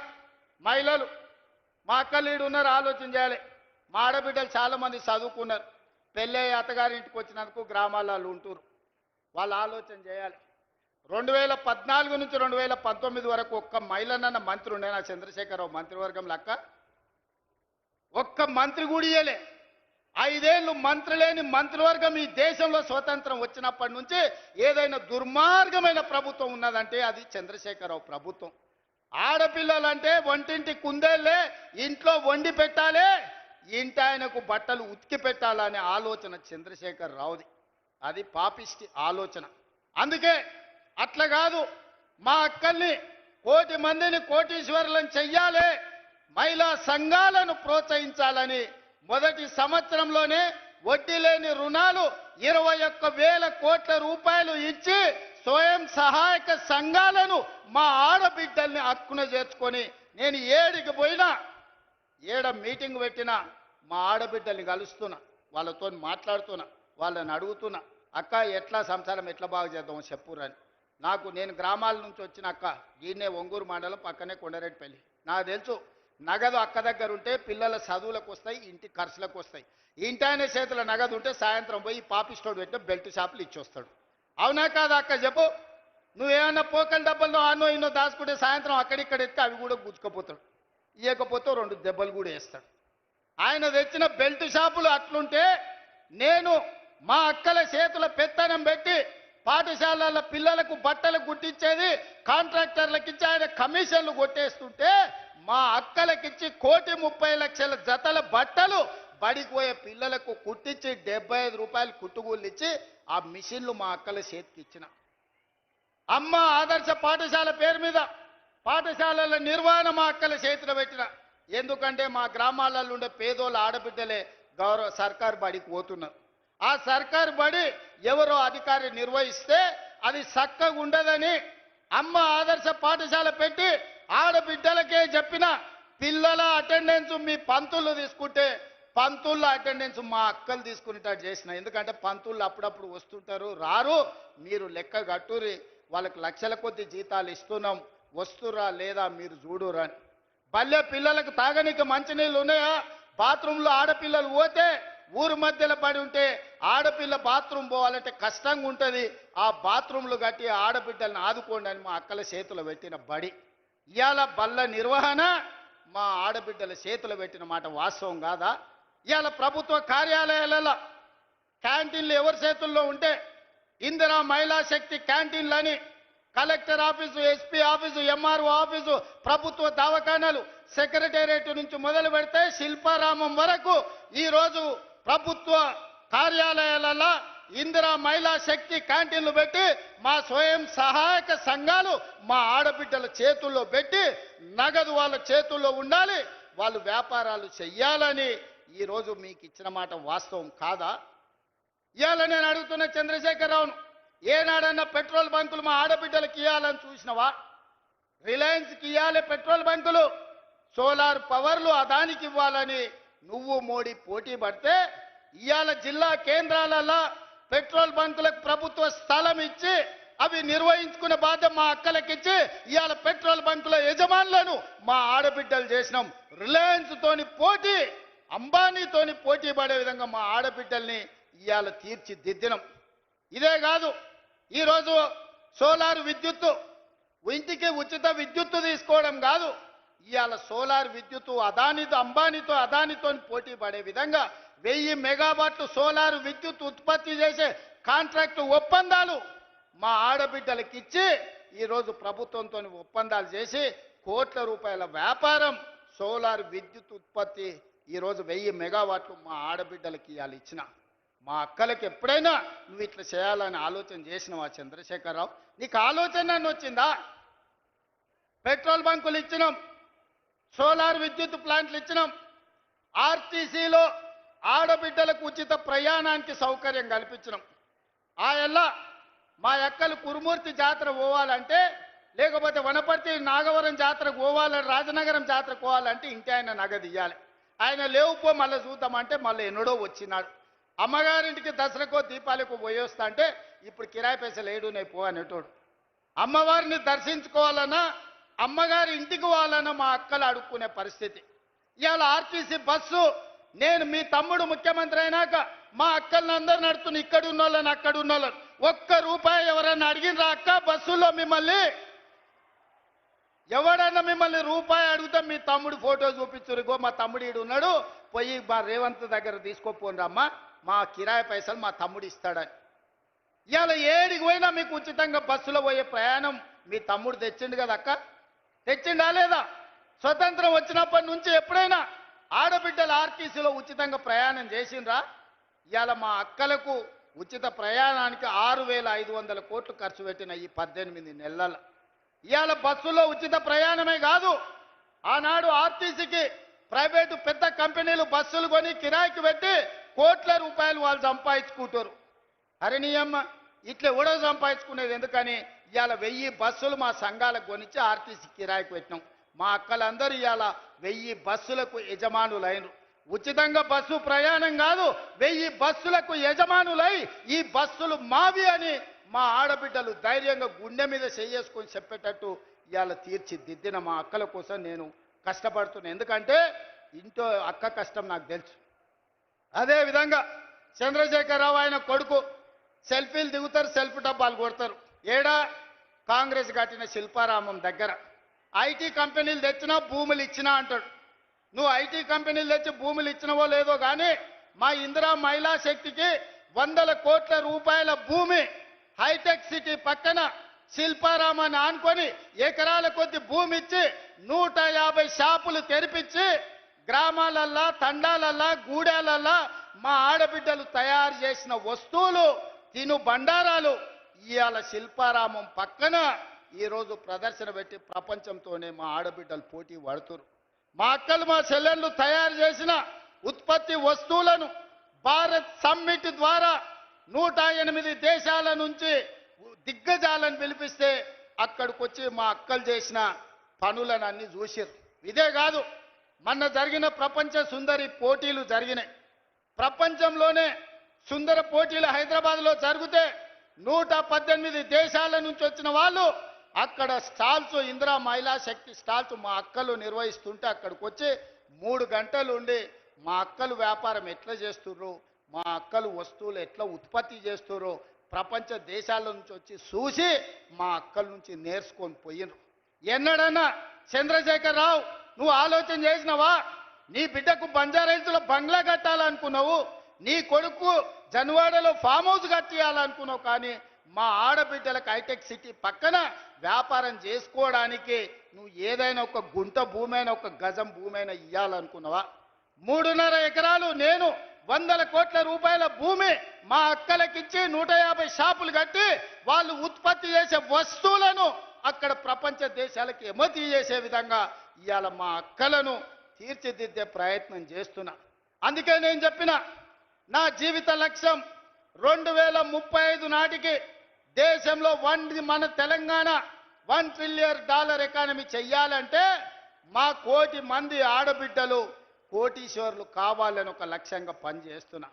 మహిళలు, మా అక్కలీడు ఉన్నారు, ఆలోచన చేయాలి. మా ఆడబిడ్డలు చాలామంది చదువుకున్నారు, పెళ్ళే అత్తగారింటికి వచ్చినందుకు గ్రామాలలో ఉంటున్నారు. వాళ్ళు ఆలోచన చేయాలి. 2014 నుంచి 2019 వరకు ఒక్క మహిళనన్న మంత్రి ఉండే నా చంద్రశేఖరరావు మంత్రివర్గం లెక్క ఒక్క మంత్రి కూడా ఇయ్యలే. 5 ఏళ్ళు మంత్రి లేని మంత్రివర్గం ఈ దేశంలో స్వతంత్రం వచ్చినప్పటి నుంచి ఏదైనా దుర్మార్గమైన ప్రభుత్వం ఉన్నదంటే అది చంద్రశేఖరరావు ప్రభుత్వం. ఆడపిల్లలంటే వంటింటి కుందేళ్ళే, ఇంట్లో వండి పెట్టాలి, ఇంటి ఆయనకు బట్టలు ఉతికి పెట్టాలనే ఆలోచన చంద్రశేఖర్ రావుది. అది పాపిష్టి ఆలోచన. అందుకే అట్లా కాదు, మా అక్కల్ని 1,00,000 మందిని కోటీశ్వరులను చెయ్యాలి, మహిళా సంఘాలను ప్రోత్సహించాలని మొదటి సంవత్సరంలోనే వడ్డీ లేని రుణాలు 21,000 కోట్ల రూపాయలు ఇచ్చి స్వయం సహాయక సంఘాలను మా ఆడబిడ్డల్ని హక్కున చేర్చుకొని నేను ఏడికి పోయినా, ఏడ మీటింగ్ పెట్టినా మా ఆడబిడ్డల్ని కలుస్తున్నా, వాళ్ళతో మాట్లాడుతున్నా, వాళ్ళని అడుగుతున్నా, అక్క ఎట్లా సంసారం ఎట్లా బాగా చేద్దామో చెప్పురని. నేను గ్రామాల నుంచి వచ్చిన అక్క, ఈయనే ఒంగూరు మండలం పక్కనే కొండరెడ్డిపల్లి. నాకు తెలుసు నగదు అక్క దగ్గర ఉంటే పిల్లల చదువులకు వస్తాయి, ఇంటి ఖర్చులకు వస్తాయి. ఇంటి ఆయన చేతుల నగదు ఉంటే సాయంత్రం పోయి పాపిస్టోడు పెట్టిన బెల్ట్ షాపులు ఇచ్చొస్తాడు. అవునా కాదా అక్క చెప్పు? నువ్వేమన్నా పోకల డబ్బల్లో అన్నో ఇన్నో దాచుకుంటే సాయంత్రం అక్కడిక్కడ ఎత్తి అవి కూడా గుచ్చుకపోతాడు, ఇవ్వకపోతే 2 దెబ్బలు కూడా వేస్తాడు. ఆయన తెచ్చిన బెల్ట్ షాపులు అట్లుంటే నేను మా అక్కల చేతుల పెత్తనం పెట్టి పాఠశాలల పిల్లలకు బట్టలు కుట్టించేది కాంట్రాక్టర్లకు ఇచ్చి ఆయన కమిషన్లు కొట్టేస్తుంటే మా అక్కలకిచ్చి 1,30,00,000 జతల బట్టలు బడికి పోయే పిల్లలకు కుట్టించి 75 రూపాయలు కుట్టుగూళ్ళు ఇచ్చి ఆ మిషన్లు మా అక్కల చేతికి ఇచ్చిన. అమ్మ ఆదర్శ పాఠశాల పేరు మీద పాఠశాలల నిర్వహణ మా అక్కల చేతిలో పెట్టిన. ఎందుకంటే మా గ్రామాలలో ఉండే పేదోళ్ళ ఆడబిడ్డలే సర్కారు బడికి పోతున్నారు. ఆ సర్కారు బడి ఎవరో అధికారి నిర్వహిస్తే అది చక్కగా ఉండదని అమ్మ ఆదర్శ పాఠశాల పెట్టి ఆడబిడ్డలకే చెప్పిన. పిల్లల అటెండెన్స్ మీ పంతులు తీసుకుంటే పంతుళ్ళ అటెండెన్స్ మా అక్కలు తీసుకునేటట్టు చేసిన. ఎందుకంటే పంతుళ్ళు అప్పుడప్పుడు వస్తుంటారు, రారు, మీరు లెక్క కట్టురి, వాళ్ళకి లక్షల కొద్ది జీతాలు ఇస్తున్నాం, వస్తురా లేదా మీరు చూడురా. బల్లె పిల్లలకు తాగనీకి మంచినీళ్ళు ఉన్నాయా? బాత్రూంలో ఆడపిల్లలు పోతే ఊరు మధ్యలో పడి ఉంటే ఆడపిల్ల బాత్రూమ్ పోవాలంటే కష్టంగా ఉంటుంది. ఆ బాత్రూంలు కట్టి ఆడబిడ్డలను ఆదుకోండి అని మా అక్కల చేతులు పెట్టిన బడి. ఇవాళ బల్ల నిర్వహణ మా ఆడబిడ్డల చేతులు పెట్టిన మాట వాస్తవం కాదా? ఇవాళ ప్రభుత్వ కార్యాలయాలలో క్యాంటీన్లు ఎవరి చేతుల్లో ఉంటే ఇందిరా మహిళా శక్తి క్యాంటీన్లని collector office, SP office, MRO office, ప్రభుత్వ దవాఖానాలు, సెక్రటేరియట్ నుంచి మొదలు పెడితే శిల్పారామం వరకు ఈరోజు ప్రభుత్వ కార్యాలయాలలో ఇందిరా మహిళా శక్తి క్యాంటీన్లు పెట్టి మా స్వయం సహాయక సంఘాలు మా ఆడబిడ్డల చేతుల్లో పెట్టి నగదు వాళ్ళ చేతుల్లో ఉండాలి, వాళ్ళు వ్యాపారాలు చెయ్యాలని ఈరోజు మీకు ఇచ్చిన మాట వాస్తవం కాదా? ఇవాళ నేను అడుగుతున్న చంద్రశేఖరరావును, ఏనాడన్నా పెట్రోల్ బంకులు మా ఆడబిడ్డలకు ఇవ్వాలని చూసినవా? రిలయన్స్కి ఇవ్వాలి పెట్రోల్ బంకులు, సోలార్ పవర్లు అదానికి ఇవ్వాలని నువ్వు మోడీ పోటీ పడితే ఇవాళ జిల్లా కేంద్రాలలో పెట్రోల్ బంకులకు ప్రభుత్వ స్థలం ఇచ్చి అవి నిర్వహించుకునే బాధ్యత మా అక్కలకి ఇచ్చి ఇవాళ పెట్రోల్ బంకుల యజమానులను మా ఆడబిడ్డలు చేసినాం. రిలయన్స్ తోని పోటీ, అంబానీతోని పోటీ పడే విధంగా మా ఆడబిడ్డల్ని ఇవాళ తీర్చిదిద్దినం. ఇదే కాదు, ఈరోజు సోలార్ విద్యుత్తు ఇంటికి ఉచిత విద్యుత్తు తీసుకోవడం కాదు, ఇవాళ సోలార్ విద్యుత్తు అంబానీతో అదానితో పోటీ పడే విధంగా 1000 మెగావాట్లు సోలార్ విద్యుత్ ఉత్పత్తి చేసే కాంట్రాక్టు ఒప్పందాలు మా ఆడబిడ్డలకు ఇచ్చి ఈరోజు ప్రభుత్వంతో ఒప్పందాలు చేసి కోట్ల రూపాయల వ్యాపారం సోలార్ విద్యుత్ ఉత్పత్తి ఈరోజు 1000 మెగావాట్లు మా ఆడబిడ్డలకి ఇవాళ ఇచ్చిన. మా అక్కలకి ఎప్పుడైనా నువ్వు ఇట్లా చేయాలని ఆలోచన చేసినవా చంద్రశేఖరరావు? నీకు ఆలోచన వచ్చిందా? పెట్రోల్ బంకులు ఇచ్చినాం, సోలార్ విద్యుత్ ప్లాంట్లు ఇచ్చినాం, ఆర్టీసీలో ఆడబిడ్డలకు ఉచిత ప్రయాణానికి సౌకర్యం కల్పించినాం. ఆయల్లా మా అక్కలు కురుమూర్తి జాతర పోవాలంటే, లేకపోతే వనపర్తి నాగవరం జాతరకు పోవాలని, రాజనగరం జాతరకు పోవాలంటే ఇంటి ఆయన నగదు ఇవ్వాలి. ఆయన లేవుపో మళ్ళీ చూద్దామంటే మళ్ళీ ఎన్నడో వచ్చినాడు. అమ్మగారింటికి దసరాకో దీపాలకు పోయొస్తా అంటే ఇప్పుడు కిరాయి పైసలు ఏడున్నాయి పో అనేటోడు. అమ్మవారిని దర్శించుకోవాలన్నా, అమ్మగారి ఇంటికి పోవాలన్నా మా అక్కలు అడుక్కునే పరిస్థితి. ఇవాళ ఆర్టీసీ బస్సు నేను మీ తమ్ముడు ముఖ్యమంత్రి అయినాక మా అక్కల్ని అందరు నడుతున్న, ఇక్కడ ఉన్న వాళ్ళని అక్కడ ఉన్న వాళ్ళని, ₹1 ఎవరన్నా అడిగినరా అక్క బస్సులో మిమ్మల్ని? ఎవడన్నా మిమ్మల్ని రూపాయి అడిగితే మీ తమ్ముడు ఫోటో చూపించురుగో మా తమ్ముడు ఈడు ఉన్నాడు, పోయి మా రేవంత్ దగ్గర తీసుకోపోండి అమ్మా, మా కిరాయి పైసలు మా తమ్ముడు ఇస్తాడని. ఇవాళ ఏడికి పోయినా మీకు ఉచితంగా బస్సులో పోయే ప్రయాణం మీ తమ్ముడు తెచ్చిండు కదా అక్క, తెచ్చిండా లేదా? స్వతంత్రం వచ్చినప్పటి నుంచి ఎప్పుడైనా ఆడబిడ్డలు ఆర్టీసీలో ఉచితంగా ప్రయాణం చేసిండ్రా? ఇవాళ మా అక్కలకు ఉచిత ప్రయాణానికి 6500 కోట్లు ఖర్చు పెట్టిన ఈ 18 నెలల. ఇవాళ బస్సులో ఉచిత ప్రయాణమే కాదు, ఆనాడు ఆర్టీసీకి ప్రైవేటు పెద్ద కంపెనీలు బస్సులు కొని కిరాయికి పెట్టి కోట్ల రూపాయలు వాళ్ళు సంపాదించుకుంటారు. అరే నీ అమ్మ, ఇట్లా ఎవడో సంపాదించుకునేది ఎందుకని ఇవాళ 1000 బస్సులు మా సంఘాలకు కొనిచ్చి ఆర్టీసీ కిరాయికి పెట్టినాం. మా అక్కలందరూ ఇవాళ 1000 బస్సులకు యజమానులైనరు. ఉచితంగా బస్సు ప్రయాణం కాదు, 1000 బస్సులకు యజమానులై ఈ బస్సులు మావి అని మా ఆడబిడ్డలు ధైర్యంగా గుండె మీద చేసుకొని చెప్పేటట్టు ఇవాళ తీర్చిదిద్దిన మా అక్కల కోసం నేను కష్టపడుతున్నాను. ఎందుకంటే ఇంట్లో అక్క కష్టం నాకు తెలుసు. అదేవిధంగా చంద్రశేఖరరావు ఆయన కొడుకు సెల్ఫీలు దిగుతారు, సెల్ఫీ డబ్బాలు కొడతారు. ఏడా కాంగ్రెస్ కట్టిన శిల్పారామం దగ్గర ఐటీ కంపెనీలు తెచ్చినా భూములు ఇచ్చినా అంటాడు. నువ్వు ఐటీ కంపెనీలు తెచ్చి భూములు ఇచ్చినవో లేదో కానీ మా ఇందిరా మహిళా శక్తికి 100 కోట్ల రూపాయల భూమి హైటెక్ సిటీ పక్కన శిల్పారామాన్ని ఆనుకొని ఎకరాల కొద్ది భూమి ఇచ్చి 150 షాపులు తెరిపించి గ్రామాలల్లా, తండాలల్లా, గూడాలల్లా మా ఆడబిడ్డలు తయారు చేసిన వస్తువులు, తిను బండారాలు ఇవాళ శిల్పారామం పక్కన ఈరోజు ప్రదర్శన పెట్టి ప్రపంచంతోనే మా ఆడబిడ్డలు పోటీ పడుతున్నారు. మా అక్కలు మా చెల్లెళ్ళు తయారు చేసిన ఉత్పత్తి వస్తువులను భారత్ సమ్మిట్ ద్వారా 108 దేశాల నుంచి దిగ్గజాలను పిలిపిస్తే అక్కడికి వచ్చి మా అక్కలు చేసిన పనులను అన్ని చూసారు. ఇదే కాదు, మొన్న జరిగిన ప్రపంచ సుందరి పోటీలు జరిగినాయి. ప్రపంచంలోనే సుందర పోటీలు హైదరాబాద్లో జరిగితే 118 దేశాల నుంచి వచ్చిన వాళ్ళు అక్కడ స్టాల్స్, ఇందిరా మహిళా శక్తి స్టాల్స్ మా అక్కలు నిర్వహిస్తుంటే అక్కడికి వచ్చి 3 గంటలు ఉండి మా అక్కలు వ్యాపారం ఎట్లా చేస్తుర్రు, మా అక్కలు వస్తువులు ఎట్లా ఉత్పత్తి చేస్తుర్రు ప్రపంచ దేశాల నుంచి వచ్చి చూసి మా అక్కల నుంచి నేర్చుకొని పోయినరు. ఎన్నడన్నా చంద్రశేఖర్ రావు నువ్వు ఆలోచన చేసినావా? నీ బిడ్డకు బంజారాహిల్స్లో బంగ్లా కట్టాలనుకున్నావు, నీ కొడుకు జన్వాడలో ఫామ్ హౌస్ కట్టియాలనుకున్నావు, కానీ మా ఆడబిడ్డలకు హైటెక్ సిటీ పక్కన వ్యాపారం చేసుకోవడానికి నువ్వు ఏదైనా ఒక గుంట భూమి అయినా, ఒక గజం భూమి అయినా ఇవ్వాలనుకున్నావా? 3.5 ఎకరాలు నేను 100 కోట్ల రూపాయల భూమి మా అక్కలకిచ్చి 150 షాపులు కట్టి వాళ్ళు ఉత్పత్తి చేసే వస్తువులను అక్కడ ప్రపంచ దేశాలకు ఎగుమతి చేసే విధంగా ఇవాళ మా అక్కలను తీర్చిదిద్దే ప్రయత్నం చేస్తున్నా. అందుకే నేను చెప్పిన నా జీవిత లక్ష్యం 2035 నాటికి దేశంలో మన తెలంగాణ $1 ట్రిలియన్ ఎకానమీ చెయ్యాలంటే మా 1 కోటి మంది ఆడబిడ్డలు కోటీశ్వర్లు కావాలని ఒక లక్ష్యంగా పనిచేస్తున్నా.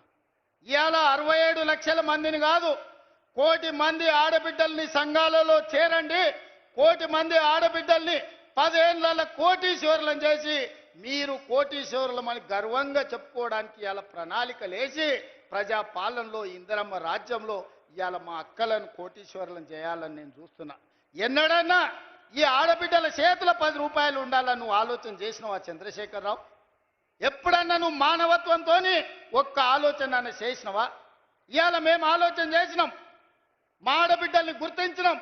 ఇవాళ 67 లక్షల మందిని కాదు, 1 కోటి మంది ఆడబిడ్డల్ని సంఘాలలో చేరండి, 1 కోటి మంది ఆడబిడ్డల్ని 10 ఏళ్ల కోటీశ్వరులను చేసి మీరు కోటీశ్వరులమని గర్వంగా చెప్పుకోవడానికి ఇవాళ ప్రణాళికలు వేసి ప్రజాపాలనలో ఇందిరమ్మ రాజ్యంలో ఇవాళ మా అక్కలను కోటీశ్వరులను చేయాలని నేను చూస్తున్నా. ఎన్నడన్నా ఈ ఆడబిడ్డల చేతుల 10 రూపాయలు ఉండాలని నువ్వు ఆలోచన చేసినావా చంద్రశేఖర్ రావు? ఎప్పుడన్నా నువ్వు మానవత్వంతో ఒక్క ఆలోచన చేసినవా? ఇవాళ మేము ఆలోచన చేసినాం, మా ఆడబిడ్డల్ని గుర్తించినాం,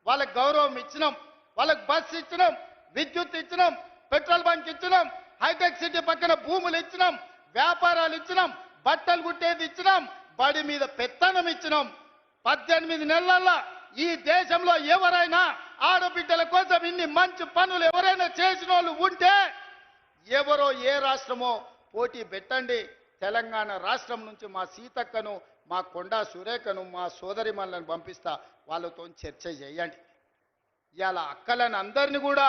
వాళ్ళకి గౌరవం ఇచ్చినాం, వాళ్ళకి బస్సు ఇచ్చినాం, విద్యుత్ ఇచ్చినాం, పెట్రోల్ బంక్ ఇచ్చినాం, హైటెక్ సిటీ పక్కన భూములు ఇచ్చినాం, వ్యాపారాలు ఇచ్చినాం, బట్టలు కుట్టేది ఇచ్చినాం, బడి మీద పెత్తనం ఇచ్చినాం. 18 నెలల్లో ఈ దేశంలో ఎవరైనా ఆడబిడ్డల కోసం ఇన్ని మంచి పనులు ఎవరైనా చేసిన వాళ్ళు ఉంటే ఎవరో ఏ రాష్ట్రమో పోటీ పెట్టండి. తెలంగాణ రాష్ట్రం నుంచి మా సీతక్కను, మా కొండా సురేఖను, మా సోదరిమణులను పంపిస్తా, వాళ్ళతో చర్చ చేయండి. ఇవాళ అక్కలను అందరినీ కూడా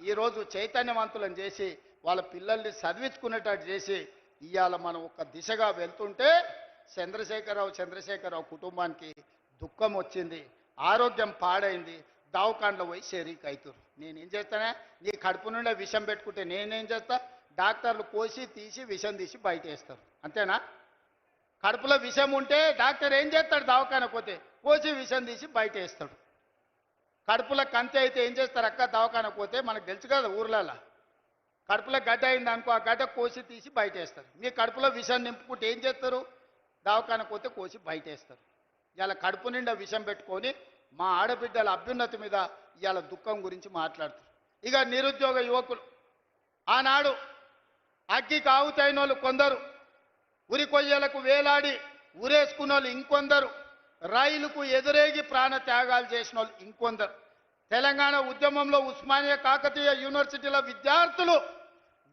ఈరోజు చైతన్యవంతులను చేసి వాళ్ళ పిల్లల్ని చదివించుకునేటట్టు చేసి ఇవాళ మనం ఒక దిశగా వెళ్తుంటే చంద్రశేఖరరావు కుటుంబానికి దుఃఖం వచ్చింది, ఆరోగ్యం పాడైంది, దవాఖానలో పోయి షరీక్ అవుతారు. నేనేం చేస్తానే? నీ కడుపు నుండే విషం పెట్టుకుంటే నేనేం చేస్తా? డాక్టర్లు కోసి తీసి విషం తీసి బయట వేస్తారు, అంతేనా? కడుపులో విషం ఉంటే డాక్టర్ ఏం చేస్తాడు? దవాఖానకు పోతే కోసి విషం తీసి బయట వేస్తాడు. కడుపులో కంతి అయితే ఏం చేస్తారు? అక్క దవాఖానకు పోతే మనకు తెలుసు కదా, ఊర్లలో కడుపులో గడ్డ అయింది అనుకో, ఆ గడ్డ కోసి తీసి బయట వేస్తారు. మీ కడుపులో విషం నింపుకుంటే ఏం చేస్తారు? దవాఖానకు పోతే కోసి బయట వేస్తారు. ఇలా కడుపు నిండా విషం పెట్టుకొని మా ఆడబిడ్డల అభ్యున్నతి మీద ఇవాళ దుఃఖం గురించి మాట్లాడుతారు. ఇక నిరుద్యోగ యువకులు ఆనాడు అగ్గికి ఆవుతైన వాళ్ళు కొందరు, ఉరి కొయ్యలకు వేలాడి ఉరేసుకున్న వాళ్ళు ఇంకొందరు, రైలుకు ఎదురేగి ప్రాణ త్యాగాలు చేసిన వాళ్ళు ఇంకొందరు. తెలంగాణ ఉద్యమంలో ఉస్మానియా కాకతీయ యూనివర్సిటీల విద్యార్థులు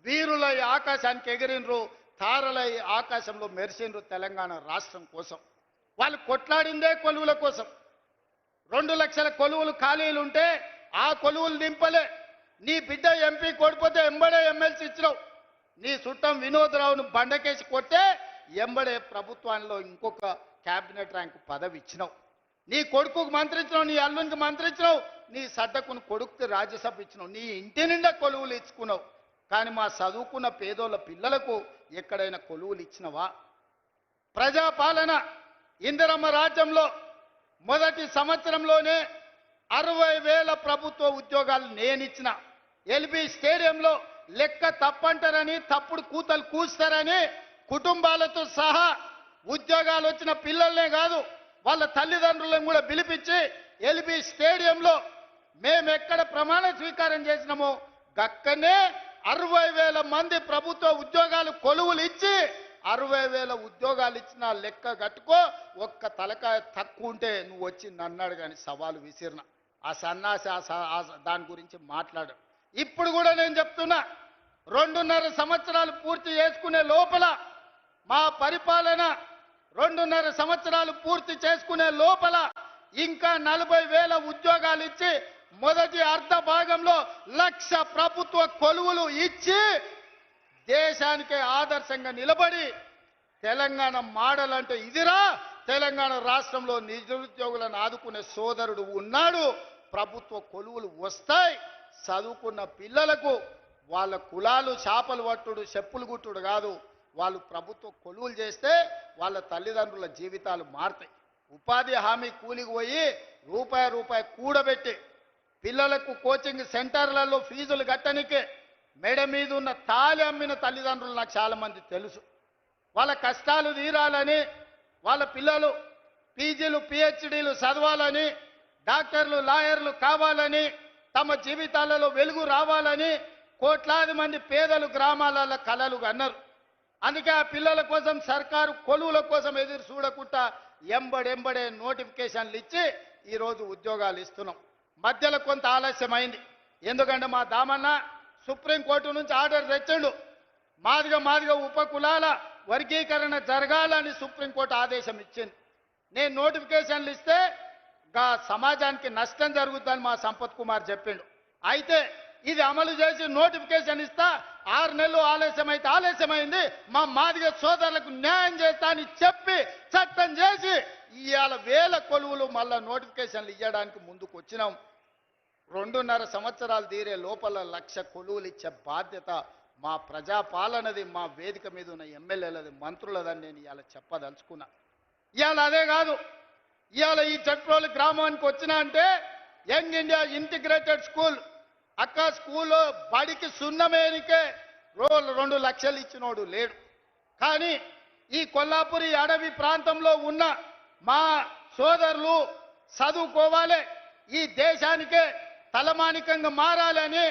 వీరులై ఆకాశానికి ఎగిరినరు, తారలై ఆకాశంలో మెరిసినరు తెలంగాణ రాష్ట్రం కోసం. వాళ్ళు కొట్లాడిందే కొలువుల కోసం. 2 లక్షల కొలువులు ఖాళీలు ఉంటే ఆ కొలువులు నింపలే. నీ బిడ్డ ఎంపీ కొడిపోతే ఎంబడే ఎమ్మెల్సీ ఇచ్చినావు. నీ చుట్టం వినోద్ రావును బండకేసి కొట్టే ఎంబడే ప్రభుత్వంలో ఇంకొక క్యాబినెట్ ర్యాంకు పదవి ఇచ్చినావు. నీ కొడుకుకు మంత్రి ఇచ్చినావు, నీ అల్లునికి మంత్రి ఇచ్చినావు, నీ సడ్డకును కొడుకుకి రాజ్యసభ ఇచ్చినావు, నీ ఇంటి నిండా కొలువులు ఇచ్చుకున్నావు. కానీ మా చదువుకున్న పేదోళ్ళ పిల్లలకు ఎక్కడైనా కొలువులు ఇచ్చినవా? ప్రజాపాలన ఇందిరమ్మ రాజ్యంలో మొదటి సంవత్సరంలోనే 60,000 ప్రభుత్వ ఉద్యోగాలు నేనిచ్చిన. ఎల్బీ స్టేడియంలో లెక్క తప్పంటారని, తప్పుడు కూతలు కూస్తారని కుటుంబాలతో సహా ఉద్యోగాలు వచ్చిన పిల్లల్నే కాదు వాళ్ళ తల్లిదండ్రులను కూడా పిలిపించి ఎల్బీ స్టేడియంలో మేము ఎక్కడ ప్రమాణ స్వీకారం చేసినామో గక్కనే 60,000 మంది ప్రభుత్వ ఉద్యోగాలు కొలువులు ఇచ్చి 60,000 ఉద్యోగాలు ఇచ్చిన లెక్క కట్టుకో. ఒక్క తలకాయ తక్కువ ఉంటే నువ్వు వచ్చి నన్నాడు కానీ సవాలు విసిరిన. ఆ సన్నాసి దాని గురించి మాట్లాడు. ఇప్పుడు కూడా నేను చెప్తున్నా, 2.5 సంవత్సరాలు పూర్తి చేసుకునే లోపల మా పరిపాలన 2.5 సంవత్సరాలు పూర్తి చేసుకునే లోపల ఇంకా 40,000 ఉద్యోగాలు ఇచ్చి మొదటి అర్ధ భాగంలో 1,00,000 ప్రభుత్వ కొలువులు ఇచ్చి దేశానికే ఆదర్శంగా నిలబడి తెలంగాణ మోడల్ అంటే ఇదిరా, తెలంగాణ రాష్ట్రంలో నిరుద్యోగులను ఆదుకునే సోదరుడు ఉన్నాడు, ప్రభుత్వ కొలువులు వస్తాయి, చదువుకున్న పిల్లలకు వాళ్ళ కులాలు చేపలు పట్టుడు చెప్పులు గుట్టుడు కాదు, వాళ్ళు ప్రభుత్వ కొలువులు చేస్తే వాళ్ళ తల్లిదండ్రుల జీవితాలు మారుతాయి. ఉపాధి హామీ కూలికి పోయి రూపాయి కూడబెట్టి పిల్లలకు కోచింగ్ సెంటర్లలో ఫీజులు కట్టనికే మెడ మీద ఉన్న తాళి అమ్మిన తల్లిదండ్రులు నాకు చాలా మంది తెలుసు. వాళ్ళ కష్టాలు తీరాలని, వాళ్ళ పిల్లలు పీజీలు పిహెచ్డీలు చదవాలని, డాక్టర్లు లాయర్లు కావాలని, తమ జీవితాలలో వెలుగు రావాలని కోట్లాది మంది పేదలు గ్రామాలలో కలలు కన్నారు. అందుకే ఆ పిల్లల కోసం సర్కారు కొలువుల కోసం ఎదురు చూడకుండా ఎంబడెంబడే నోటిఫికేషన్లు ఇచ్చి ఈరోజు ఉద్యోగాలు ఇస్తున్నాం. మధ్యలో కొంత ఆలస్యమైంది, ఎందుకంటే మా దామన్న సుప్రీంకోర్టు నుంచి ఆర్డర్ తెచ్చిండు. మాదిగ ఉపకులాల వర్గీకరణ జరగాలని సుప్రీంకోర్టు ఆదేశం ఇచ్చింది. నేను నోటిఫికేషన్లు ఇస్తే సమాజానికి నష్టం జరుగుతుందని మా సంపత్ కుమార్ చెప్పిండు. అయితే ఇది అమలు చేసి నోటిఫికేషన్ ఇస్తా 6 నెలలు ఆలస్యమైంది, మా మాదిగ సోదరులకు న్యాయం చేస్తా అని చెప్పి చట్టం చేసి ఇవాళ 1000 కొలువులు మళ్ళా నోటిఫికేషన్లు ఇవ్వడానికి ముందుకు వచ్చినాం. 2.5 సంవత్సరాలు తీరే లోపల 1,00,000 కొలువులు ఇచ్చే బాధ్యత మా ప్రజాపాలనది, మా వేదిక మీద ఉన్న ఎమ్మెల్యేలది, మంత్రులదని నేను ఇవాళ చెప్పదలుచుకున్నా. ఇవాళ అదే కాదు, ఇవాళ ఈ చట్రోలు గ్రామానికి వచ్చినా అంటే యంగ్ ఇండియా ఇంటిగ్రేటెడ్ స్కూల్ అక్క స్కూల్లో బడికి సున్నమేనికే 2 లక్షలు ఇచ్చినోడు లేడు. కానీ ఈ కొల్లాపురి అడవి ప్రాంతంలో ఉన్న మా సోదరులు చదువుకోవాలి, ఈ దేశానికే తలమానికంగా మారాలని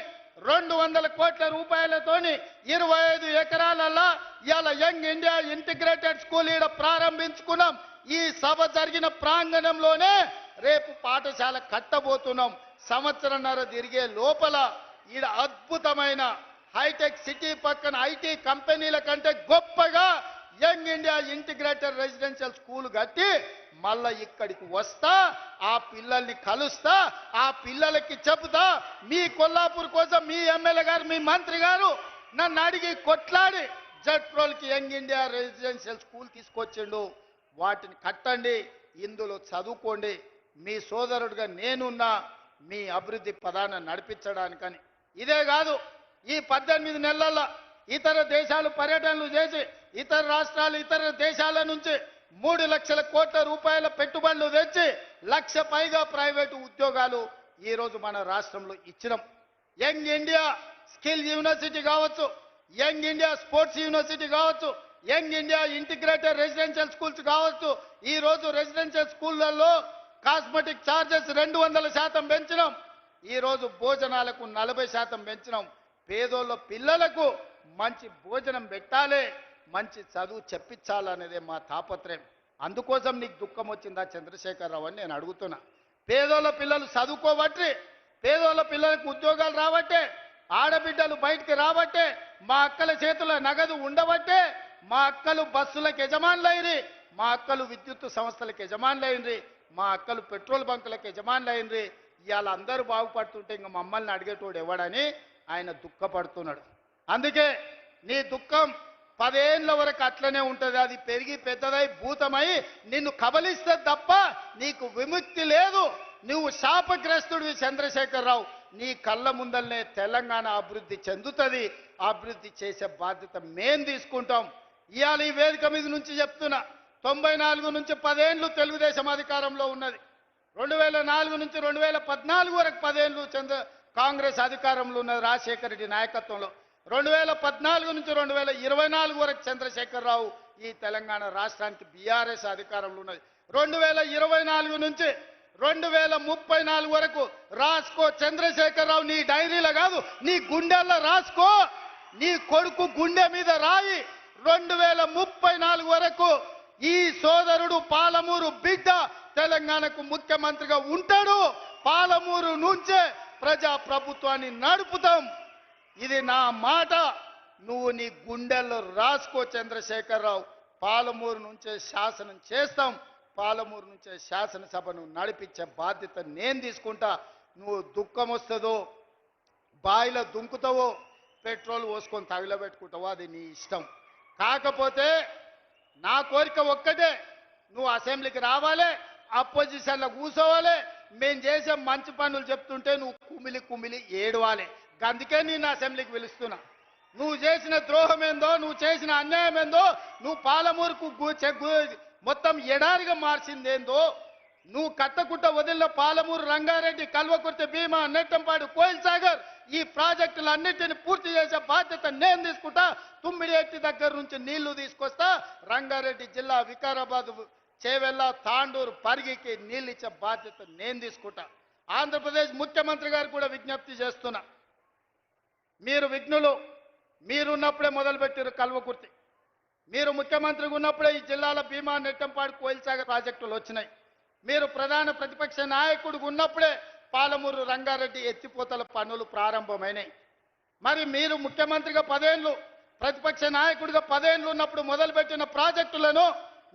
200 కోట్ల రూపాయలతోని 25 ఎకరాలలో ఇవాళ యంగ్ ఇండియా ఇంటిగ్రేటెడ్ స్కూల్ ఈడ ప్రారంభించుకున్నాం. ఈ సభ జరిగిన ప్రాంగణంలోనే రేపు పాఠశాల కట్టబోతున్నాం. సంవత్సరంన్నర తిరిగే లోపల ఈడ అద్భుతమైన హైటెక్ సిటీ పక్కన ఐటీ కంపెనీల కంటే గొప్పగా young India integrated residential school కట్టి మళ్ళా ఇక్కడికి వస్తా, ఆ పిల్లల్ని కలుస్తా, ఆ పిల్లలకి చెబుతా, మీ కొల్లాపూర్ కోసం మీ ఎమ్మెల్యే గారు మీ మంత్రి గారు నన్ను అడిగి కొట్లాడి జట్రోల్కి యంగ్ ఇండియా రెసిడెన్షియల్ స్కూల్ తీసుకొచ్చిండు. వాటిని కట్టండి, ఇందులో చదువుకోండి, మీ సోదరుడిగా నేనున్నా మీ అభివృద్ధి పదాన్ని నడిపించడానికని. ఇదే కాదు, ఈ 18 నెలల్లో ఇతర దేశాలు పర్యటనలు చేసి ఇతర రాష్ట్రాలు ఇతర దేశాల నుంచి 3 లక్షల కోట్ల రూపాయల పెట్టుబడులు తెచ్చి 1,00,000 పైగా ప్రైవేటు ఉద్యోగాలు ఈరోజు మన రాష్ట్రంలో ఇచ్చినాం. యంగ్ ఇండియా స్కిల్ యూనివర్సిటీ కావచ్చు, యంగ్ ఇండియా స్పోర్ట్స్ యూనివర్సిటీ కావచ్చు, young India integrated residential schools కావచ్చు. ఈరోజు రెసిడెన్షియల్ స్కూళ్లలో కాస్మెటిక్ ఛార్జెస్ 200% పెంచినాం. ఈరోజు భోజనాలకు 40% పెంచినాం. పేదోళ్ళ పిల్లలకు మంచి భోజనం పెట్టాలి, మంచి చదువు చెప్పించాలనేదే మా తాపత్రయం. అందుకోసం నీకు దుఃఖం వచ్చిందా చంద్రశేఖరరావు అని నేను అడుగుతున్నా. పేదోళ్ళ పిల్లలు చదువుకోబట్టి, పేదోళ్ళ పిల్లలకు ఉద్యోగాలు రాబట్టే, ఆడబిడ్డలు బయటికి రాబట్టే, మా అక్కల చేతుల నగదు ఉండబట్టే మా అక్కలు బస్సులకు యజమానులైంది, మా అక్కలు విద్యుత్ సంస్థలకు యజమానులైంది, మా అక్కలు పెట్రోల్ బంకులకు యజమానులైంది. ఇవాళ అందరూ బాగుపడుతుంటే ఇంకా మమ్మల్ని అడిగేటోడు ఎవడని ఆయన దుఃఖపడుతున్నాడు. అందుకే నీ దుఃఖం 10 ఏళ్ల వరకు అట్లనే ఉంటుంది. అది పెరిగి పెద్దదై భూతమై నిన్ను కబలిస్తే తప్ప నీకు విముక్తి లేదు. నువ్వు శాపగ్రస్తుడివి చంద్రశేఖరరావు. నీ కళ్ళ ముందల్నే తెలంగాణ అభివృద్ధి చెందుతుంది. అభివృద్ధి చేసే బాధ్యత మేం తీసుకుంటాం. ఇవాళ ఈ వేదిక మీద నుంచి చెప్తున్నా, 94 నుంచి 10 ఏళ్ళు తెలుగుదేశం అధికారంలో ఉన్నది. 2004 నుంచి 2014 వరకు 10 ఏళ్ళు కాంగ్రెస్ అధికారంలో ఉన్నది రాజశేఖర రెడ్డి నాయకత్వంలో. 2014 నుంచి 2024 వరకు చంద్రశేఖరరావు ఈ తెలంగాణ రాష్ట్రానికి బీఆర్ఎస్ అధికారంలో ఉన్నది. 2024 నుంచి 2034 వరకు రాసుకో చంద్రశేఖరరావు. నీ డైరీలో కాదు, నీ గుండెల్లో రాసుకో. నీ కొడుకు గుండె మీద రాయి. 2034 వరకు ఈ సోదరుడు పాలమూరు బిడ్డ తెలంగాణకు ముఖ్యమంత్రిగా ఉంటాడు. పాలమూరు నుంచే ప్రజా ప్రభుత్వాన్ని నడుపుతాం. ఇది నా మాట. నువ్వు నీ గుండెల్లో రాసుకో చంద్రశేఖరరావు. పాలమూరు నుంచే శాసనం చేస్తాం. పాలమూరు నుంచే శాసనసభను నడిపించే బాధ్యత నేను తీసుకుంటా. నువ్వు దుఃఖం వస్తుందో, బాయిలో దుంకుతావో, పెట్రోల్ పోసుకొని తగిలబెట్టుకుంటావో అది నీ ఇష్టం. కాకపోతే నా కోరిక ఒక్కటే, నువ్వు అసెంబ్లీకి రావాలి, అపోజిషన్లో కూర్చోవాలి, మేము చేసే మంచి పనులు చెప్తుంటే నువ్వు కుమిలి కుమిలి ఏడవాలి. అందుకే నేను అసెంబ్లీకి పిలుస్తున్నా. నువ్వు చేసిన ద్రోహం ఏందో, నువ్వు చేసిన అన్యాయం ఏందో, నువ్వు పాలమూరుకు మొత్తం ఎడారిగా మార్చిందేందో, నువ్వు కట్టకుట్ట వదిలిన పాలమూరు, రంగారెడ్డి, కల్వకుర్తి, భీమా, నెట్టంపాడు, కోయిల్ సాగర్ ఈ ప్రాజెక్టులన్నింటినీ పూర్తి చేసే బాధ్యత నేను తీసుకుంటా. తుమ్మిడిఎట్టి దగ్గర నుంచి నీళ్లు తీసుకొస్తా. రంగారెడ్డి జిల్లా వికారాబాద్, చేవెళ్ళ, తాండూరు, పరిగికి నీళ్ళు ఇచ్చే బాధ్యత నేను తీసుకుంటా. ఆంధ్రప్రదేశ్ ముఖ్యమంత్రి గారు కూడా విజ్ఞప్తి చేస్తున్నా. మీరు విఘ్నులు, మీరున్నప్పుడే మొదలుపెట్టారు కల్వకుర్తి. మీరు ముఖ్యమంత్రిగా ఉన్నప్పుడే ఈ జిల్లాల భీమా, నెట్టంపాడు, కోయిల్ సాగర్ ప్రాజెక్టులు వచ్చినాయి. మీరు ప్రధాన ప్రతిపక్ష నాయకుడిగా ఉన్నప్పుడే పాలమూరు, రంగారెడ్డి ఎత్తిపోతల పనులు ప్రారంభమైనాయి. మరి మీరు ముఖ్యమంత్రిగా 10 ఏళ్ళు, ప్రతిపక్ష నాయకుడిగా 10 ఏళ్ళు ఉన్నప్పుడు మొదలుపెట్టిన ప్రాజెక్టులను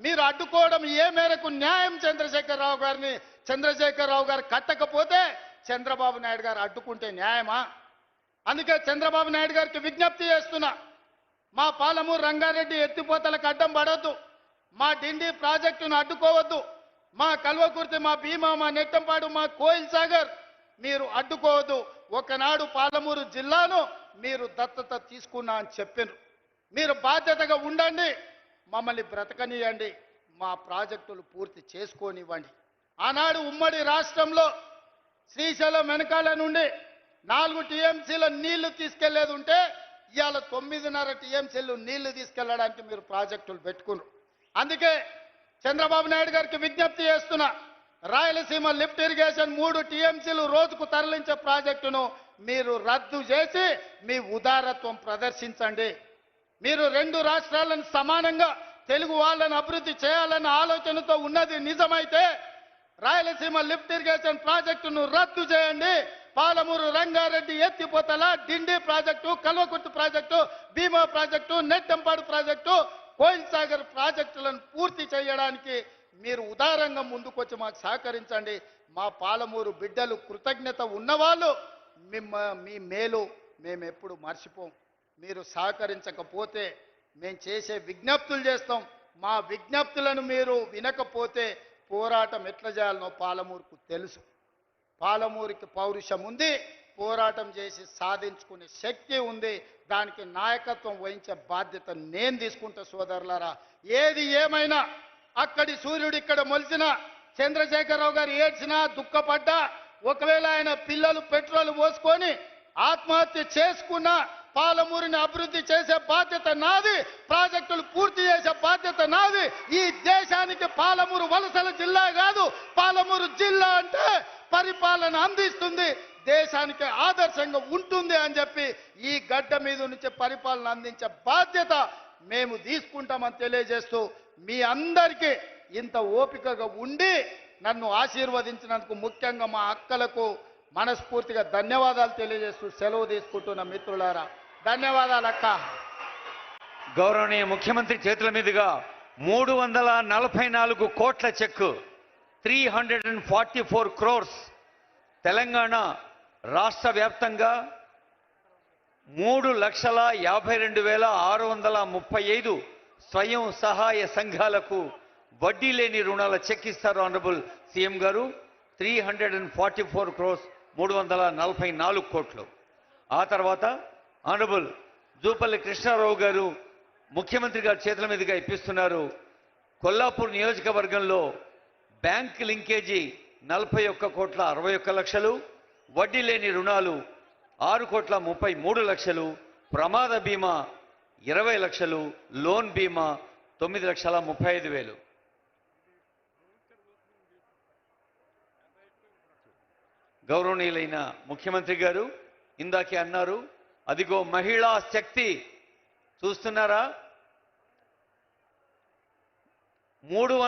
మీరు అడ్డుకోవడం ఏ మేరకు న్యాయం? చంద్రశేఖరరావు గారు కట్టకపోతే చంద్రబాబు నాయుడు గారు అడ్డుకుంటే న్యాయమా? అందుకే చంద్రబాబు నాయుడు గారికి విజ్ఞప్తి చేస్తున్నా. మా పాలమూరు, రంగారెడ్డి ఎత్తిపోతలకు అడ్డం పడవద్దు. మా డిండి ప్రాజెక్టును అడ్డుకోవద్దు. మా కల్వకుర్తి, మా భీమా, మా నెట్టంపాడు, మా కోయిల్ సాగర్ మీరు అడ్డుకోవద్దు. ఒకనాడు పాలమూరు జిల్లాను మీరు దత్తత తీసుకున్నా అని చెప్పారు. మీరు బాధ్యతగా ఉండండి, మమ్మల్ని బ్రతకనియండి, మా ప్రాజెక్టులు పూర్తి చేసుకోనివ్వండి. ఆనాడు ఉమ్మడి రాష్ట్రంలో శ్రీశైలం వెనకాల నుండి 4 టీఎంసీల నీళ్లు తీసుకెళ్లేది ఉంటే ఇవాళ 9.5 టీఎంసీలు నీళ్లు తీసుకెళ్లడానికి మీరు ప్రాజెక్టులు పెట్టుకున్నారు. అందుకే చంద్రబాబు నాయుడు గారికి విజ్ఞప్తి చేస్తున్నా. రాయలసీమ లిఫ్ట్ ఇరిగేషన్ 3 టీఎంసీలు రోజుకు తరలించే ప్రాజెక్టును మీరు రద్దు చేసి మీ ఉదారత్వం ప్రదర్శించండి. మీరు 2 రాష్ట్రాలను సమానంగా తెలుగు వాళ్ళని అభివృద్ధి చేయాలన్న ఆలోచనతో ఉన్నది నిజమైతే రాయలసీమ లిఫ్ట్ ఇరిగేషన్ ప్రాజెక్టును రద్దు చేయండి. పాలమూరు, రంగారెడ్డి ఎత్తిపోతల, డిండి project, Kalwakurthy project, Bhima project, Nettempadu project, Koil Sagar ప్రాజెక్టులను పూర్తి చేయడానికి మీరు ఉదారంగా ముందుకొచ్చి మాకు సహకరించండి. మా పాలమూరు బిడ్డలు కృతజ్ఞత ఉన్నవాళ్ళు, మీ మేలు మేము ఎప్పుడు మర్చిపోం. మీరు సహకరించకపోతే మేము చేసే విజ్ఞప్తులు చేస్తాం. మా విజ్ఞప్తులను మీరు వినకపోతే పోరాటం ఎట్లా చేయాలనో పాలమూరుకు తెలుసు. పాలమూరుకి పౌరుషం ఉంది, పోరాటం చేసి సాధించుకునే శక్తి ఉంది. దానికి నాయకత్వం వహించే బాధ్యత నేను తీసుకుంటా. సోదరులారా, ఏది ఏమైనా అక్కడి సూర్యుడు ఇక్కడ మొలిసిన చంద్రశేఖరరావు గారు ఏడ్చినా, దుఃఖపడ్డా, ఒకవేళ ఆయన పిల్లలు పెట్రోల్ పోసుకొని ఆత్మహత్య చేసుకున్నా పాలమూరుని అభివృద్ధి చేసే బాధ్యత నాది, ప్రాజెక్టులు పూర్తి చేసే బాధ్యత నాది. ఈ దేశానికి పాలమూరు వలసల జిల్లా కాదు, పాలమూరు జిల్లా అంటే పరిపాలన అందిస్తుంది, దేశానికి ఆదర్శంగా ఉంటుంది అని చెప్పి ఈ గడ్డ మీద నుంచి పరిపాలన అందించే బాధ్యత మేము తీసుకుంటామని తెలియజేస్తూ మీ అందరికీ ఇంత ఓపికగా ఉండి నన్ను ఆశీర్వదించినందుకు ముఖ్యంగా మా అక్కలకు మనస్ఫూర్తిగా ధన్యవాదాలు తెలియజేస్తూ సెలవు తీసుకుంటున్న మిత్రులారా, ధన్యవాదాలు అక్క. గౌరవనీయ ముఖ్యమంత్రి చేతుల మీదుగా 344 కోట్ల చెక్కు 344 crores తెలంగాణ రాష్ట్ర వ్యాప్తంగా 3,52,635 స్వయం సహాయ సంఘాలకు వడ్డీ లేని రుణాల చెక్ ఇస్తారు ఆనరబుల్ సీఎం గారు. 344 crores 344 కోట్లు. ఆ తర్వాత ఆనరబుల్ జూపల్లి కృష్ణారావు గారు ముఖ్యమంత్రి గారి చేతుల మీదుగా ఇప్పిస్తున్నారు. కొల్లాపూర్ నియోజకవర్గంలో బ్యాంక్ లింకేజీ 41,61,00,000, వడ్డీ లేని రుణాలు 6,33,00,000, ప్రమాద బీమా 20 లక్షలు, లోన్ బీమా 9,35,000. గౌరవనీయులైన ముఖ్యమంత్రి గారు ఇందాకే అన్నారు, అదిగో మహిళా శక్తి చూస్తున్నారా, 300